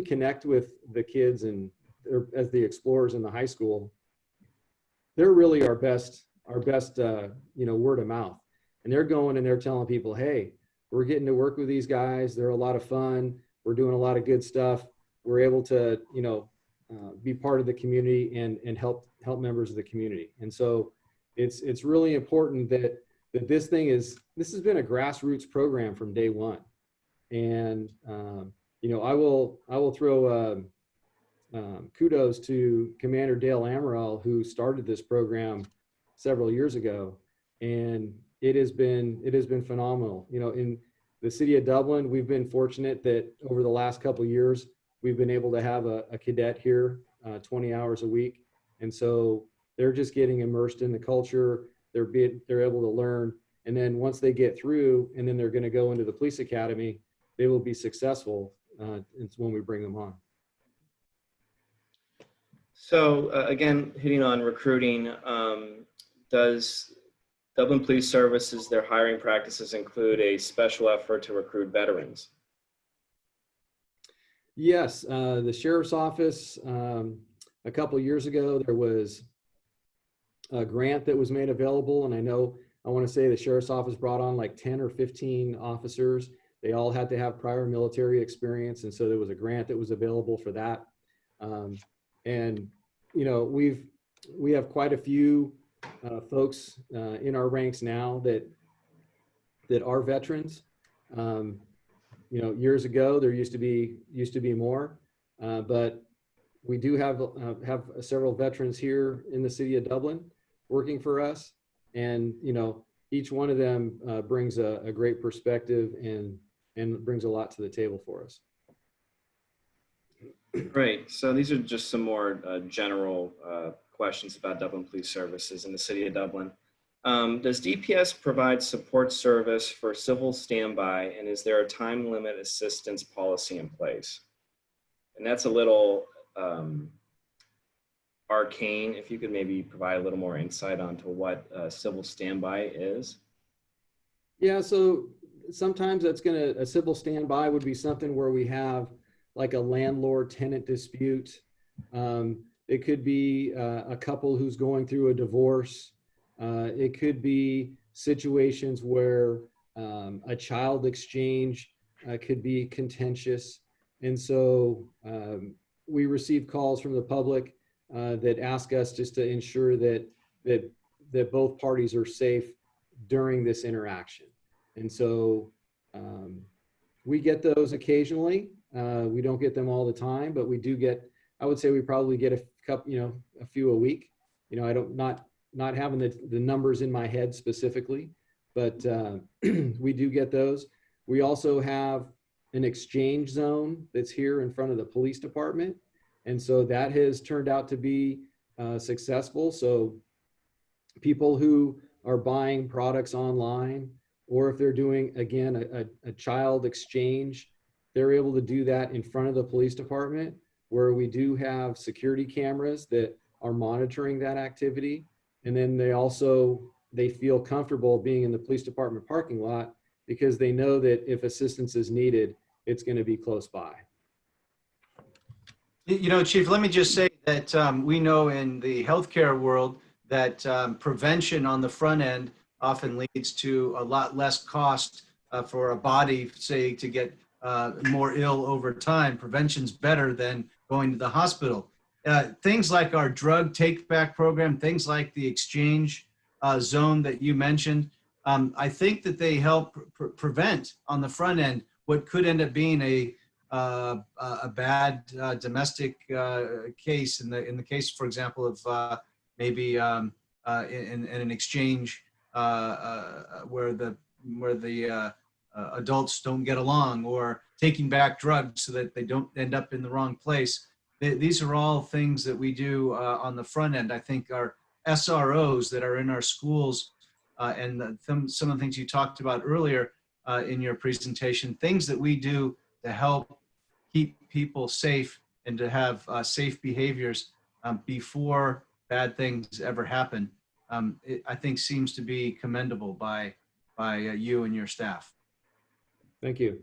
connect with the kids and as the explorers in the high school, they're really our best word of mouth. And they're going and they're telling people, hey, we're getting to work with these guys. They're a lot of fun. We're doing a lot of good stuff. We're able to, be part of the community and help members of the community. And so it's really important that this has been a grassroots program from day one. And, I will throw kudos to Commander Dale Amaral, who started this program several years ago. And it has been phenomenal. In the city of Dublin, we've been fortunate that over the last couple of years, we've been able to have a cadet here 20 hours a week. And so they're just getting immersed in the culture. They're able to learn. And then once they get through, and then they're going to go into the police academy, they will be successful. It's when we bring them on. So again, hitting on recruiting, does Dublin Police Services, their hiring practices include a special effort to recruit veterans? Yes, the Sheriff's Office, a couple of years ago, there was a grant that was made available. And I want to say the Sheriff's Office brought on like 10 or 15 officers. They all had to have prior military experience. And so there was a grant that was available for that. And, we have quite a few folks in our ranks now that are veterans. Years ago, there used to be more, but We do have several veterans here in the city of Dublin working for us, and each one of them brings a great perspective and brings a lot to the table for us. Great. So these are just some more general questions about Dublin Police Services in the city of Dublin. Does DPS provide support service for civil standby, and is there a time limit assistance policy in place? And that's a little arcane. If you could maybe provide a little more insight onto what civil standby is. Yeah, so sometimes a civil standby would be something where we have like a landlord-tenant dispute. It could be a couple who's going through a divorce. It could be situations where a child exchange could be contentious. And so we receive calls from the public that ask us just to ensure that both parties are safe during this interaction. And so we get those occasionally. We don't get them all the time, but we do get, I would say we probably get a couple, a few a week. I don't, not having the numbers in my head specifically, but we do get those. We also have an exchange zone that's here in front of the police department. And so that has turned out to be successful. So people who are buying products online, or if they're doing, again, a child exchange, they're able to do that in front of the police department, where we do have security cameras that are monitoring that activity. And then they feel comfortable being in the police department parking lot because they know that if assistance is needed, it's going to be close by. Chief, let me just say that we know in the healthcare world that prevention on the front end often leads to a lot less cost for a body, say, to get more ill over time. Prevention's better than going to the hospital. Things like our drug take-back program, things like the exchange zone that you mentioned, I think that they help prevent on the front end what could end up being a bad domestic case. In the case, for example, of maybe in an exchange where the adults don't get along, or taking back drugs so that they don't end up in the wrong place. These are all things that we do on the front end. I think our SROs that are in our schools and some of the things you talked about earlier in your presentation, things that we do to help keep people safe and to have safe behaviors before bad things ever happen, I think seems to be commendable by you and your staff. Thank you.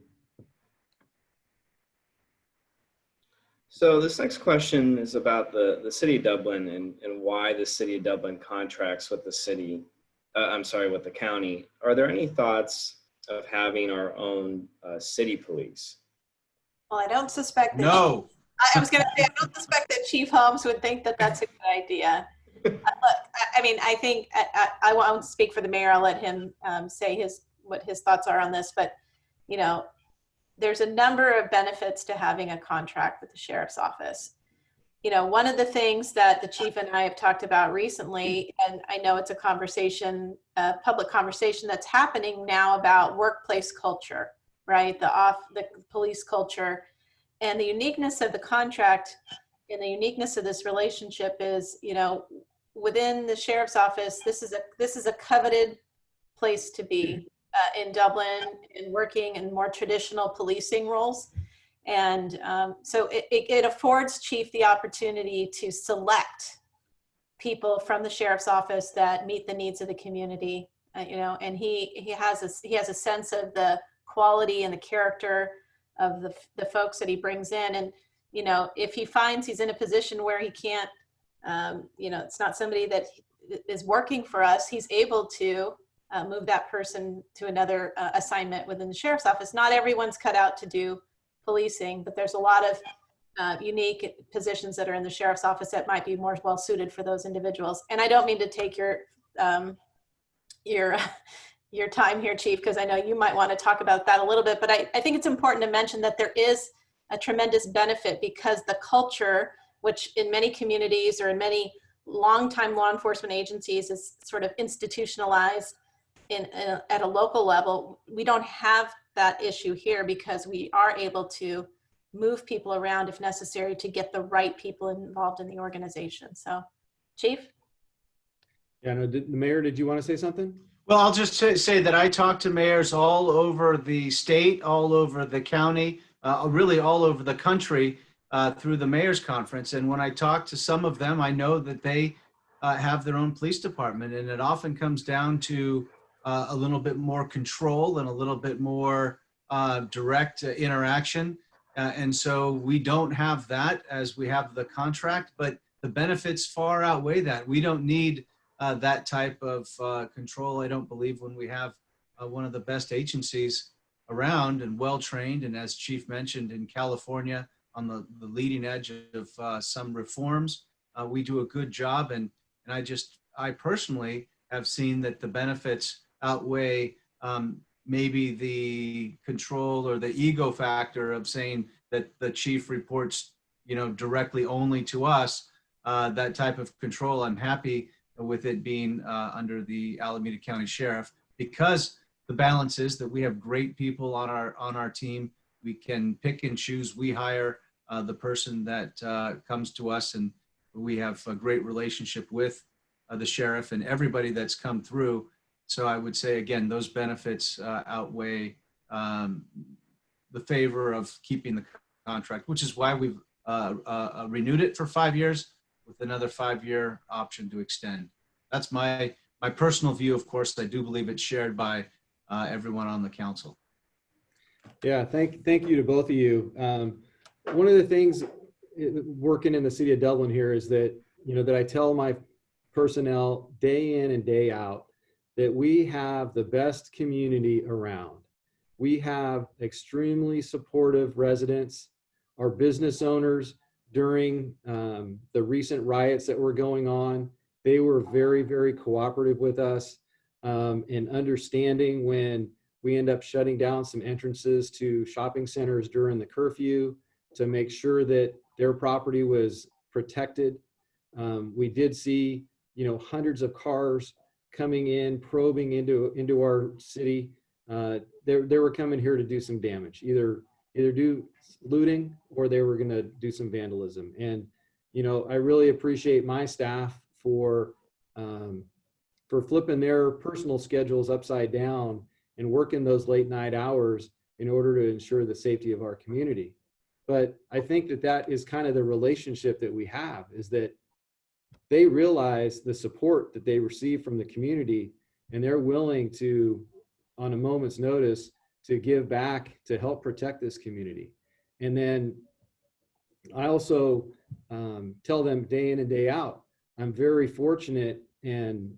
So this next question is about the city of Dublin and why the city of Dublin contracts with the city, with the county. Are there any thoughts of having our own city police? Well, I don't suspect that. No. I was going to say, I don't suspect that Chief Holmes would think that that's a good idea. Look, I mean, I think I won't speak for the mayor. I'll let him say what his thoughts are on this. But, there's a number of benefits to having a contract with the sheriff's office. One of the things that the chief and I have talked about recently, and I know it's a conversation, a public conversation that's happening now about workplace culture, right? The police culture, and the uniqueness of the contract and the uniqueness of this relationship is, within the sheriff's office, this is a coveted place to be in Dublin, and working in more traditional policing roles. And so it affords chief the opportunity to select people from the sheriff's office that meet the needs of the community, and he has a sense of the quality and the character of the folks that he brings in. And, if he finds he's in a position where he can't, it's not somebody that is working for us, he's able to move that person to another assignment within the sheriff's office. Not everyone's cut out to do policing, but there's a lot of unique positions that are in the sheriff's office that might be more well suited for those individuals. And I don't mean to take your time here, Chief, because I know you might want to talk about that a little bit, but I think it's important to mention that there is a tremendous benefit, because the culture which in many communities or in many longtime law enforcement agencies is sort of institutionalized at a local level. We don't have that issue here because we are able to move people around if necessary to get the right people involved in the organization. So, Chief? Yeah, no, the mayor, did you want to say something? Well, I'll just say that I talk to mayors all over the state, all over the county, really all over the country through the mayor's conference. And when I talk to some of them, I know that they have their own police department. And it often comes down to a little bit more control and a little bit more direct interaction. And so we don't have that as we have the contract, but the benefits far outweigh that. We don't need that type of control, I don't believe, when we have one of the best agencies around and well-trained. And as Chief mentioned, in California, on the leading edge of some reforms, we do a good job. And I personally have seen that the benefits outweigh maybe the control or the ego factor of saying that the chief reports, directly only to us. That type of control, I'm happy with it being under the Alameda County Sheriff, because the balance is that we have great people on our team. We can pick and choose. We hire the person that comes to us, and we have a great relationship with the sheriff and everybody that's come through. So I would say, again, those benefits outweigh the favor of keeping the contract, which is why we've renewed it for 5 years with another 5-year option to extend. That's my personal view. Of course, I do believe it's shared by everyone on the council. Yeah, thank you to both of you. One of the things working in the city of Dublin here is that, that I tell my personnel day in and day out that we have the best community around. We have extremely supportive residents. Our business owners, during the recent riots that were going on, they were very, very cooperative with us in understanding when we end up shutting down some entrances to shopping centers during the curfew to make sure that their property was protected. We did see, hundreds of cars coming in, probing into our city. They were coming here to do some damage, either do looting or they were going to do some vandalism. And I really appreciate my staff for flipping their personal schedules upside down and working those late night hours in order to ensure the safety of our community. But I think that is kind of the relationship that we have, is that they realize the support that they receive from the community, and they're willing to, on a moment's notice, to give back to help protect this community. And then I also tell them day in and day out, I'm very fortunate and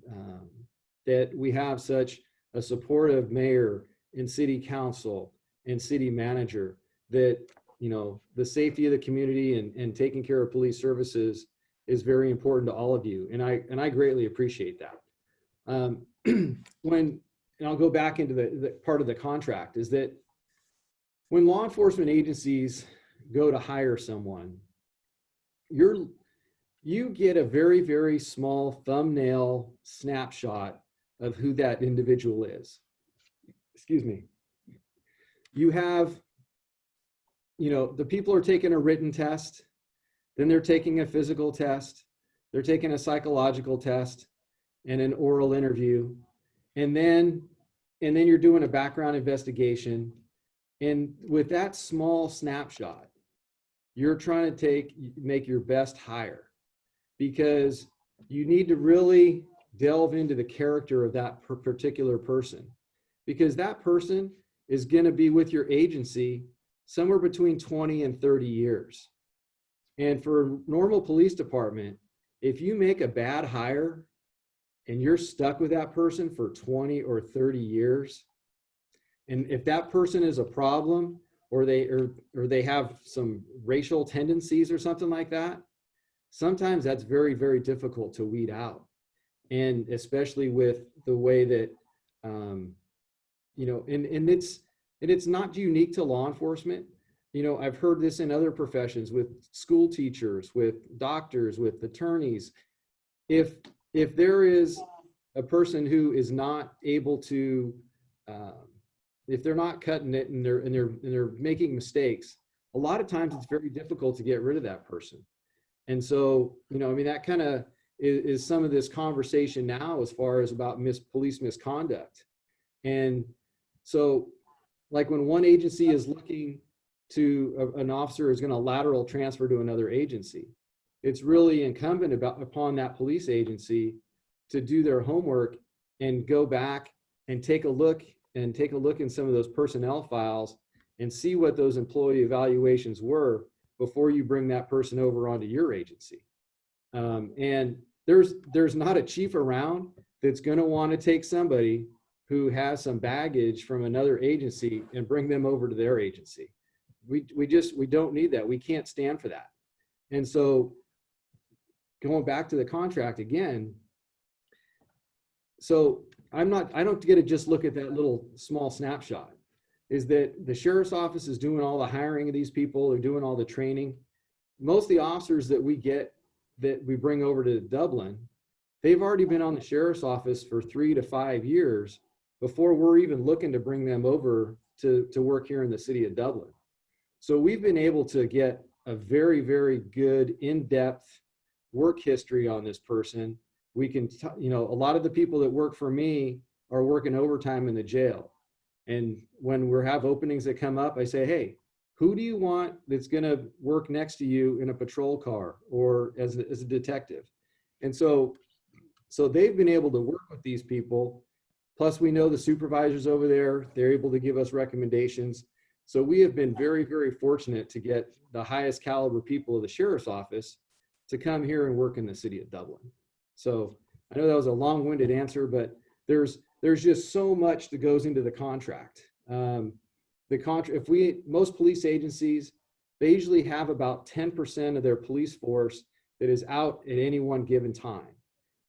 that we have such a supportive mayor and city council and city manager that, the safety of the community and taking care of police services is very important to all of you. And I greatly appreciate that. And I'll go back into the part of the contract, is that when law enforcement agencies go to hire someone, you get a very, very small thumbnail snapshot of who that individual is. Excuse me. You have, the people are taking a written test, then they're taking a physical test, they're taking a psychological test and an oral interview. And then you're doing a background investigation. And with that small snapshot, you're trying to make your best hire, because you need to really delve into the character of that particular person, because that person is going to be with your agency somewhere between 20 and 30 years. And for a normal police department, if you make a bad hire and you're stuck with that person for 20 or 30 years, and if that person is a problem, or they have some racial tendencies or something like that, sometimes that's very, very difficult to weed out. And especially with the way that, and it's not unique to law enforcement. I've heard this in other professions with school teachers, with doctors, with attorneys. If there is a person who is not able to, if they're not cutting it and they're making mistakes, a lot of times it's very difficult to get rid of that person. And so, that kind of is some of this conversation now as far as about police misconduct. And so, like when one agency is looking to an officer is going to lateral transfer to another agency, it's really incumbent upon that police agency to do their homework and go back and take a look in some of those personnel files and see what those employee evaluations were before you bring that person over onto your agency. And there's not a chief around that's going to want to take somebody who has some baggage from another agency and bring them over to their agency. We don't need that. We can't stand for that. And so going back to the contract again, so I don't get to just look at that little small snapshot, is that the sheriff's office is doing all the hiring of these people, they're doing all the training. Most of the officers that we bring over to Dublin, they've already been on the sheriff's office for 3 to 5 years before we're even looking to bring them over to work here in the city of Dublin. So we've been able to get a very, very good in-depth work history on this person. We can, a lot of the people that work for me are working overtime in the jail. And when we have openings that come up, I say, hey, who do you want that's going to work next to you in a patrol car or as a detective? And so they've been able to work with these people. Plus, we know the supervisors over there, they're able to give us recommendations. So we have been very, very fortunate to get the highest caliber people of the sheriff's office to come here and work in the city of Dublin. So I know that was a long-winded answer, but there's just so much that goes into the contract. Most police agencies, they usually have about 10% of their police force that is out at any one given time.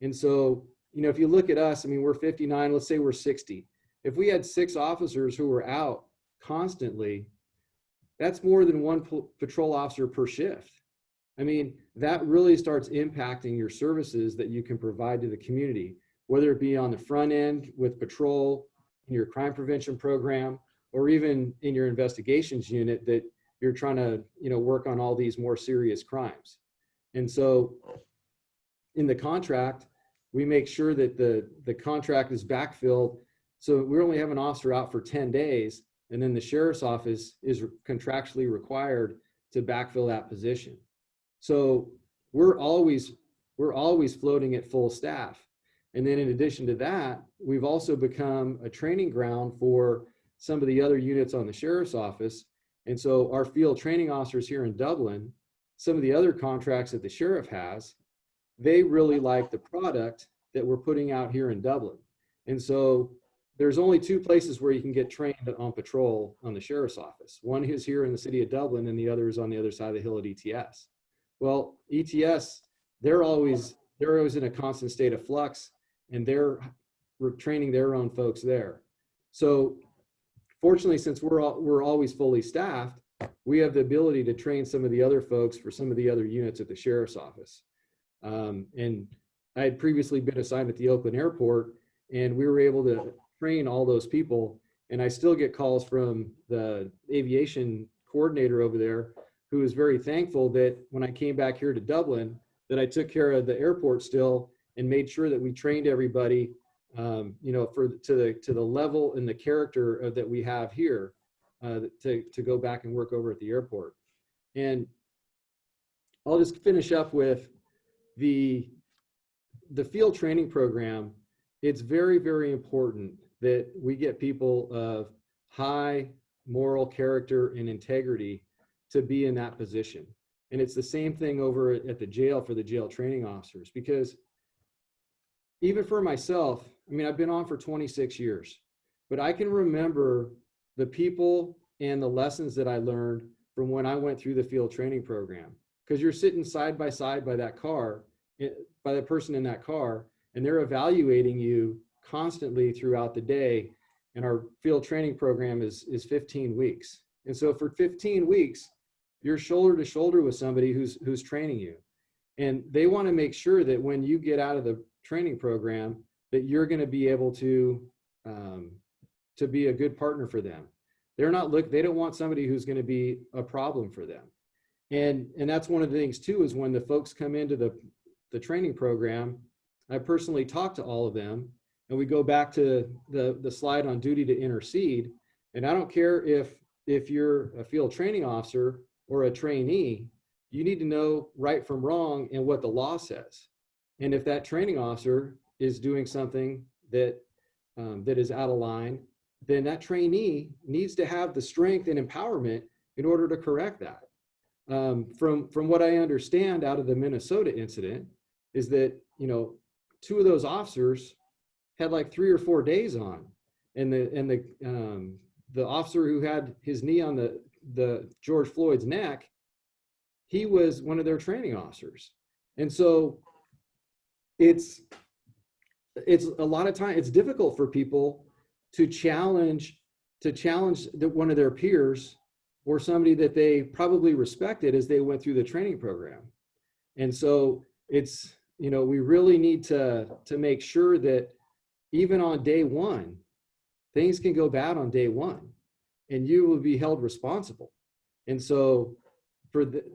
And so, if you look at us, we're 59, let's say we're 60. If we had 6 officers who were out constantly, that's more than one patrol officer per shift. That really starts impacting your services that you can provide to the community, whether it be on the front end with patrol, in your crime prevention program, or even in your investigations unit that you're trying to, work on all these more serious crimes. And so in the contract, we make sure that the contract is backfilled. So we only have an officer out for 10 days, and then the sheriff's office is contractually required to backfill that position. So we're always floating at full staff. And then in addition to that, we've also become a training ground for some of the other units on the sheriff's office. And so our field training officers here in Dublin, some of the other contracts that the sheriff has, they really like the product that we're putting out here in Dublin. And so there's only 2 places where you can get trained on patrol on the sheriff's office. One is here in the city of Dublin, and the other is on the other side of the hill at ETS. Well, ETS, they're always in a constant state of flux, and they're training their own folks there. So fortunately, since we're always fully staffed, we have the ability to train some of the other folks for some of the other units at the sheriff's office. And I had previously been assigned at the Oakland airport, and we were able to train all those people. And I still get calls from the aviation coordinator over there, who is very thankful that when I came back here to Dublin, that I took care of the airport still and made sure that we trained everybody, to the level and the character that we have here, to go back and work over at the airport. And I'll just finish up with the field training program. It's very, very important that we get people of high moral character and integrity to be in that position. And it's the same thing over at the jail for the jail training officers, because even for myself, I've been on for 26 years, but I can remember the people and the lessons that I learned from when I went through the field training program, because you're sitting side by side by that car, by the person in that car, and they're evaluating you constantly throughout the day. And our field training program is 15 weeks. And so for 15 weeks, you're shoulder to shoulder with somebody who's training you. And they want to make sure that when you get out of the training program, that you're going to be able to be a good partner for them. They don't want somebody who's going to be a problem for them. And that's one of the things too, is when the folks come into the training program, I personally talk to all of them, and we go back to the slide on duty to intercede. And I don't care if you're a field training officer or a trainee, you need to know right from wrong and what the law says. And if that training officer is doing something that is out of line, then that trainee needs to have the strength and empowerment in order to correct that. From what I understand out of the Minnesota incident is that, two of those officers had like 3 or 4 days on, and the officer who had his knee on the George Floyd's neck, he was one of their training officers. And so it's a lot of time, it's difficult for people to challenge one of their peers or somebody that they probably respected as they went through the training program. And so it's, we really need to make sure that even on day one, things can go bad on day one, and you will be held responsible. And so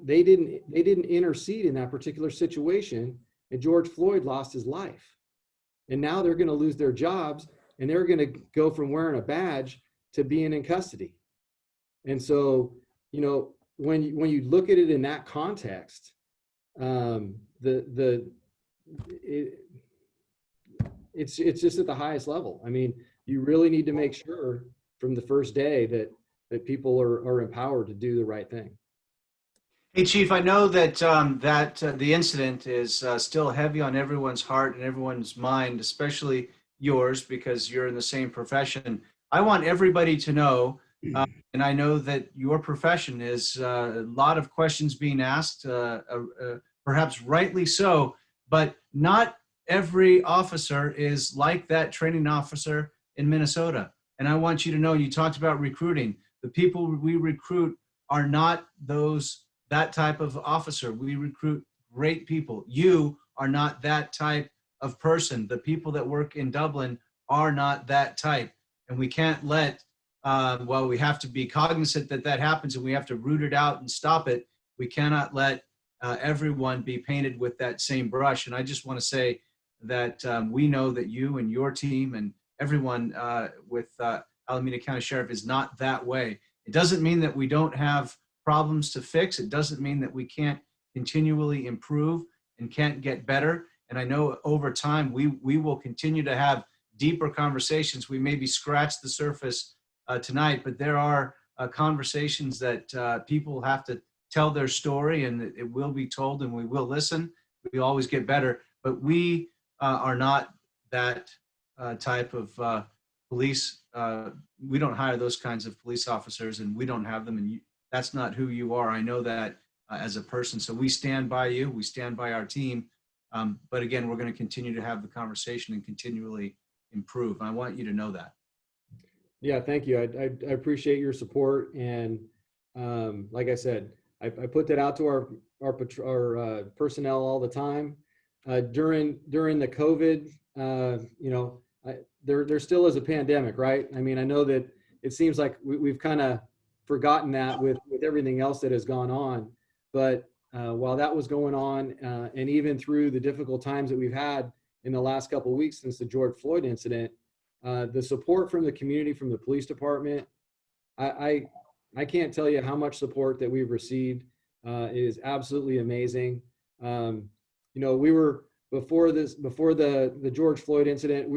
they didn't intercede in that particular situation, and George Floyd lost his life. And now they're going to lose their jobs, and they're going to go from wearing a badge to being in custody. And so, when you look at it in that context, it's just at the highest level. I mean, you really need to make sure from the first day that people are empowered to do the right thing. Hey, Chief, I know that the incident is still heavy on everyone's heart and everyone's mind, especially yours, because you're in the same profession. I want everybody to know, and I know that your profession is a lot of questions being asked, perhaps rightly so, but not every officer is like that training officer in Minnesota. And I want you to know, you talked about recruiting. The people we recruit are not that type of officer. We recruit great people. You are not that type of person. The people that work in Dublin are not that type. And we can't let, we have to be cognizant that happens, and we have to root it out and stop it. We cannot let everyone be painted with that same brush. And I just want to say that we know that you and your team and everyone with Alameda County Sheriff is not that way. It doesn't mean that we don't have problems to fix. It doesn't mean that we can't continually improve and can't get better. And I know over time we will continue to have deeper conversations. We maybe scratch the surface tonight, but there are conversations that people have to tell their story, and it will be told, and we will listen. We always get better, but we are not that type of police. We don't hire those kinds of police officers, and we don't have them, and that's not who you are. I know that as a person. So we stand by you. We stand by our team. But again, we're going to continue to have the conversation and continually improve. And I want you to know that. Yeah, thank you. I appreciate your support. And like I said, I put that out to our personnel all the time. During the COVID, there still is a pandemic, right? I mean, I know that it seems like we've kind of forgotten that with everything else that has gone on. But while that was going on, and even through the difficult times that we've had in the last couple of weeks since the George Floyd incident, the support from the community, from the police department, I can't tell you how much support that we've received. It is absolutely amazing. We were before the George Floyd incident,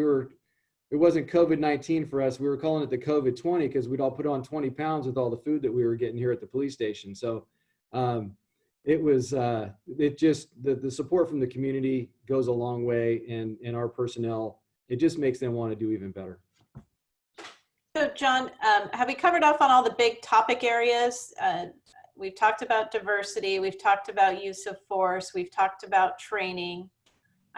it wasn't COVID-19 for us. We were calling it the COVID-20 because we'd all put on 20 pounds with all the food that we were getting here at the police station. So it was, the support from the community goes a long way, and our personnel, it just makes them want to do even better. So John, have we covered off on all the big topic areas? We've talked about diversity. We've talked about use of force. We've talked about training.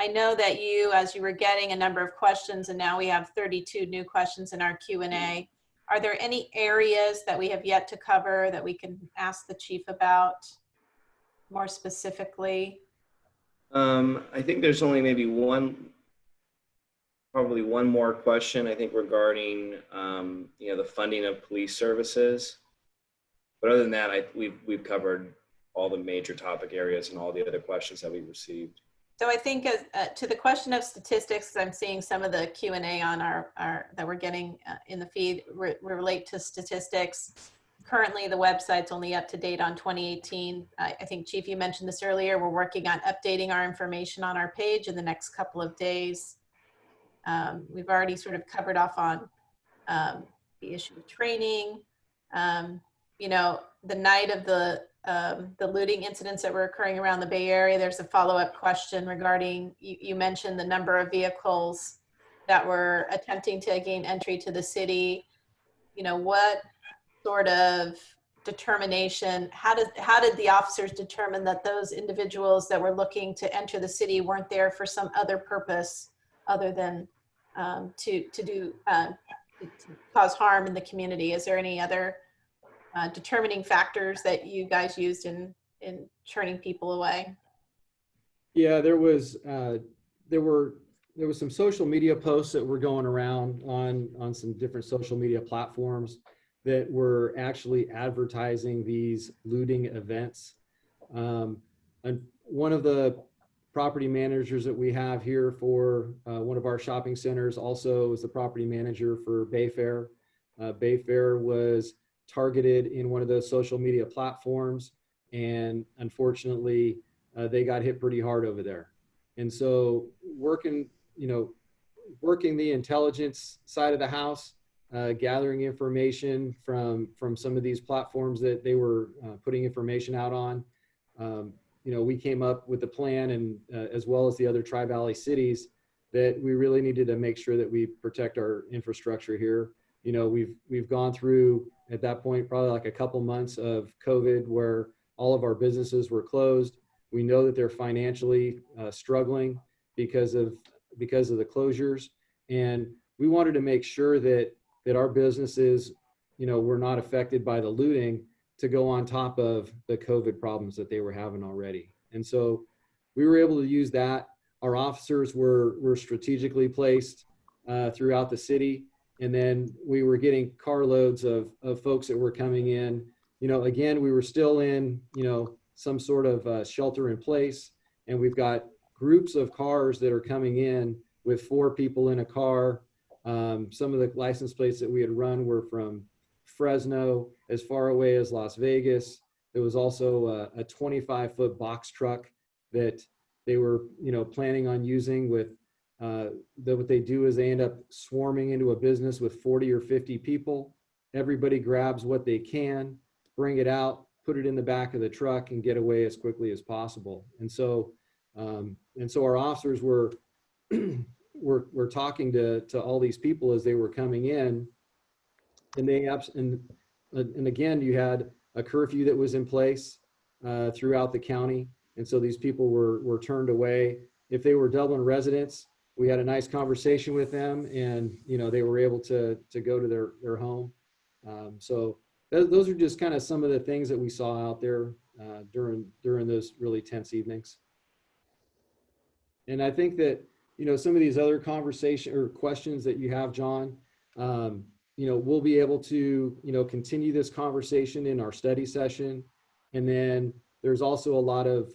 I know that you, as you were getting a number of questions, and now we have 32 new questions in our Q&A, Are there any areas that we have yet to cover that we can ask the chief about more specifically? I think there's only maybe probably one more question, I think, regarding, the funding of police services. But other than that, we've covered all the major topic areas and all the other questions that we received. So I think to the question of statistics, I'm seeing some of the Q&A on our that we're getting in the feed relate to statistics. Currently, the website's only up to date on 2018. I think, Chief, you mentioned this earlier. We're working on updating our information on our page in the next couple of days. We've already sort of covered off on the issue of training. The night of the looting incidents that were occurring around the Bay Area, there's a follow-up question regarding, you mentioned the number of vehicles that were attempting to gain entry to the city. What sort of determination, how did the officers determine that those individuals that were looking to enter the city weren't there for some other purpose other than to cause harm in the community? Is there any other determining factors that you guys used in turning people away? Yeah, there was some social media posts that were going around on some different social media platforms that were actually advertising these looting events. And one of the property managers that we have here for one of our shopping centers also is the property manager for Bayfair. Bayfair was targeted in one of those social media platforms, and unfortunately they got hit pretty hard over there. And so working the intelligence side of the house, gathering information from some of these platforms that they were putting information out on, we came up with a plan, and as well as the other Tri-Valley cities, that we really needed to make sure that we protect our infrastructure here. We've gone through, at that point, probably like a couple months of COVID where all of our businesses were closed. We know that they're financially struggling because of the closures, and we wanted to make sure that our businesses, were not affected by the looting to go on top of the COVID problems that they were having already. And so we were able to use that. Our officers were strategically placed throughout the city. And then we were getting carloads of folks that were coming in. Again, we were still in, some sort of shelter in place. And we've got groups of cars that are coming in with 4 people in a car. Some of the license plates that we had run were from Fresno, as far away as Las Vegas. There was also a 25-foot box truck that they were, planning on using with, what they do is they end up swarming into a business with 40 or 50 people. Everybody grabs what they can, bring it out, put it in the back of the truck, and get away as quickly as possible. And so our officers were talking to all these people as they were coming in, and again, you had a curfew that was in place throughout the county, and so these people were turned away. If they were Dublin residents, we had a nice conversation with them, and they were able to go to their home. So those are just kind of some of the things that we saw out there during those really tense evenings. And I think that some of these other conversation or questions that you have, John, we'll be able to continue this conversation in our study session. And then there's also a lot of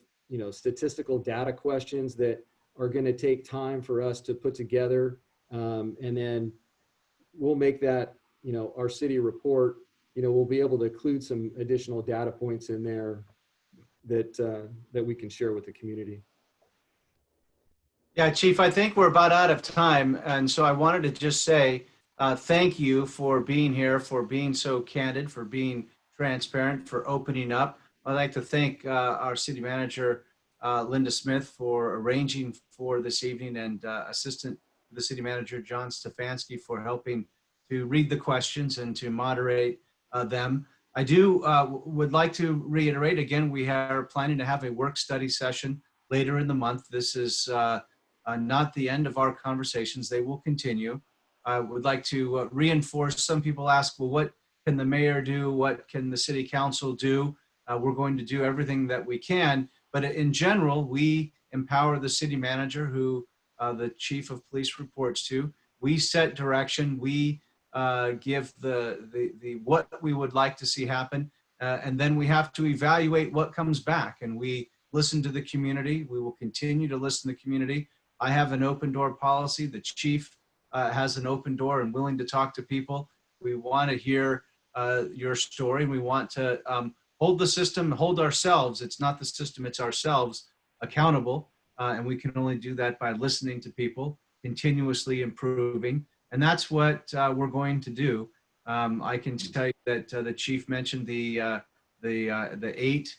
statistical data questions that are going to take time for us to put together, and then we'll make that our city report. We'll be able to include some additional data points in there that we can share with the community. Yeah, Chief, I think we're about out of time, and so I wanted to just say thank you for being here, for being so candid, for being transparent, for opening up. I'd like to thank our city manager, Linda Smith, for arranging for this evening, and Assistant the City Manager, John Stefanski, for helping to read the questions and to moderate them. I would like to reiterate again, we are planning to have a work study session later in the month. This is not the end of our conversations. They will continue. I would like to reinforce, some people ask, well, what can the mayor do? What can the city council do? We're going to do everything that we can, but in general, we empower the city manager who the chief of police reports to. We set direction. We give the what we would like to see happen. And then we have to evaluate what comes back, and we listen to the community. We will continue to listen to the community. I have an open door policy. The chief has an open door and willing to talk to people. We want to hear your story. We want to hold the system, hold ourselves. It's not the system, it's ourselves accountable. And we can only do that by listening to people, continuously improving. And that's what we're going to do. I can tell you that the chief mentioned the 8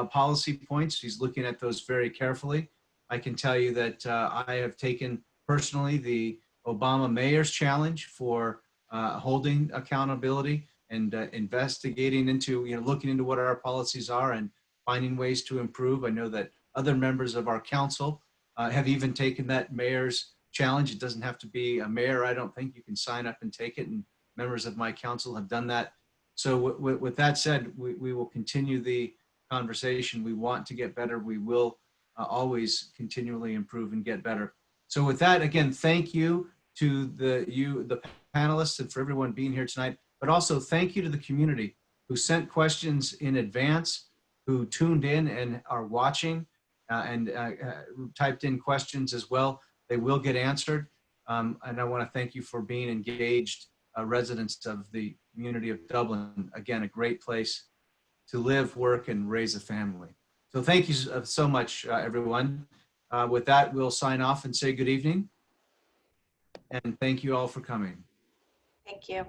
policy points. He's looking at those very carefully. I can tell you that I have taken personally the Obama Mayor's Challenge for holding accountability and investigating into, looking into what our policies are and finding ways to improve. I know that other members of our council have even taken that Mayor's Challenge. It doesn't have to be a mayor, I don't think. You can sign up and take it, and members of my council have done that. So with that said, we will continue the conversation. We want to get better. We will always continually improve and get better. So with that, again, thank you to the panelists and for everyone being here tonight, but also thank you to the community who sent questions in advance, who tuned in and are watching and typed in questions as well. They will get answered. And I want to thank you for being engaged residents of the community of Dublin. Again, a great place to live, work, and raise a family. So thank you so much, everyone. With that, we'll sign off and say good evening. And thank you all for coming. Thank you.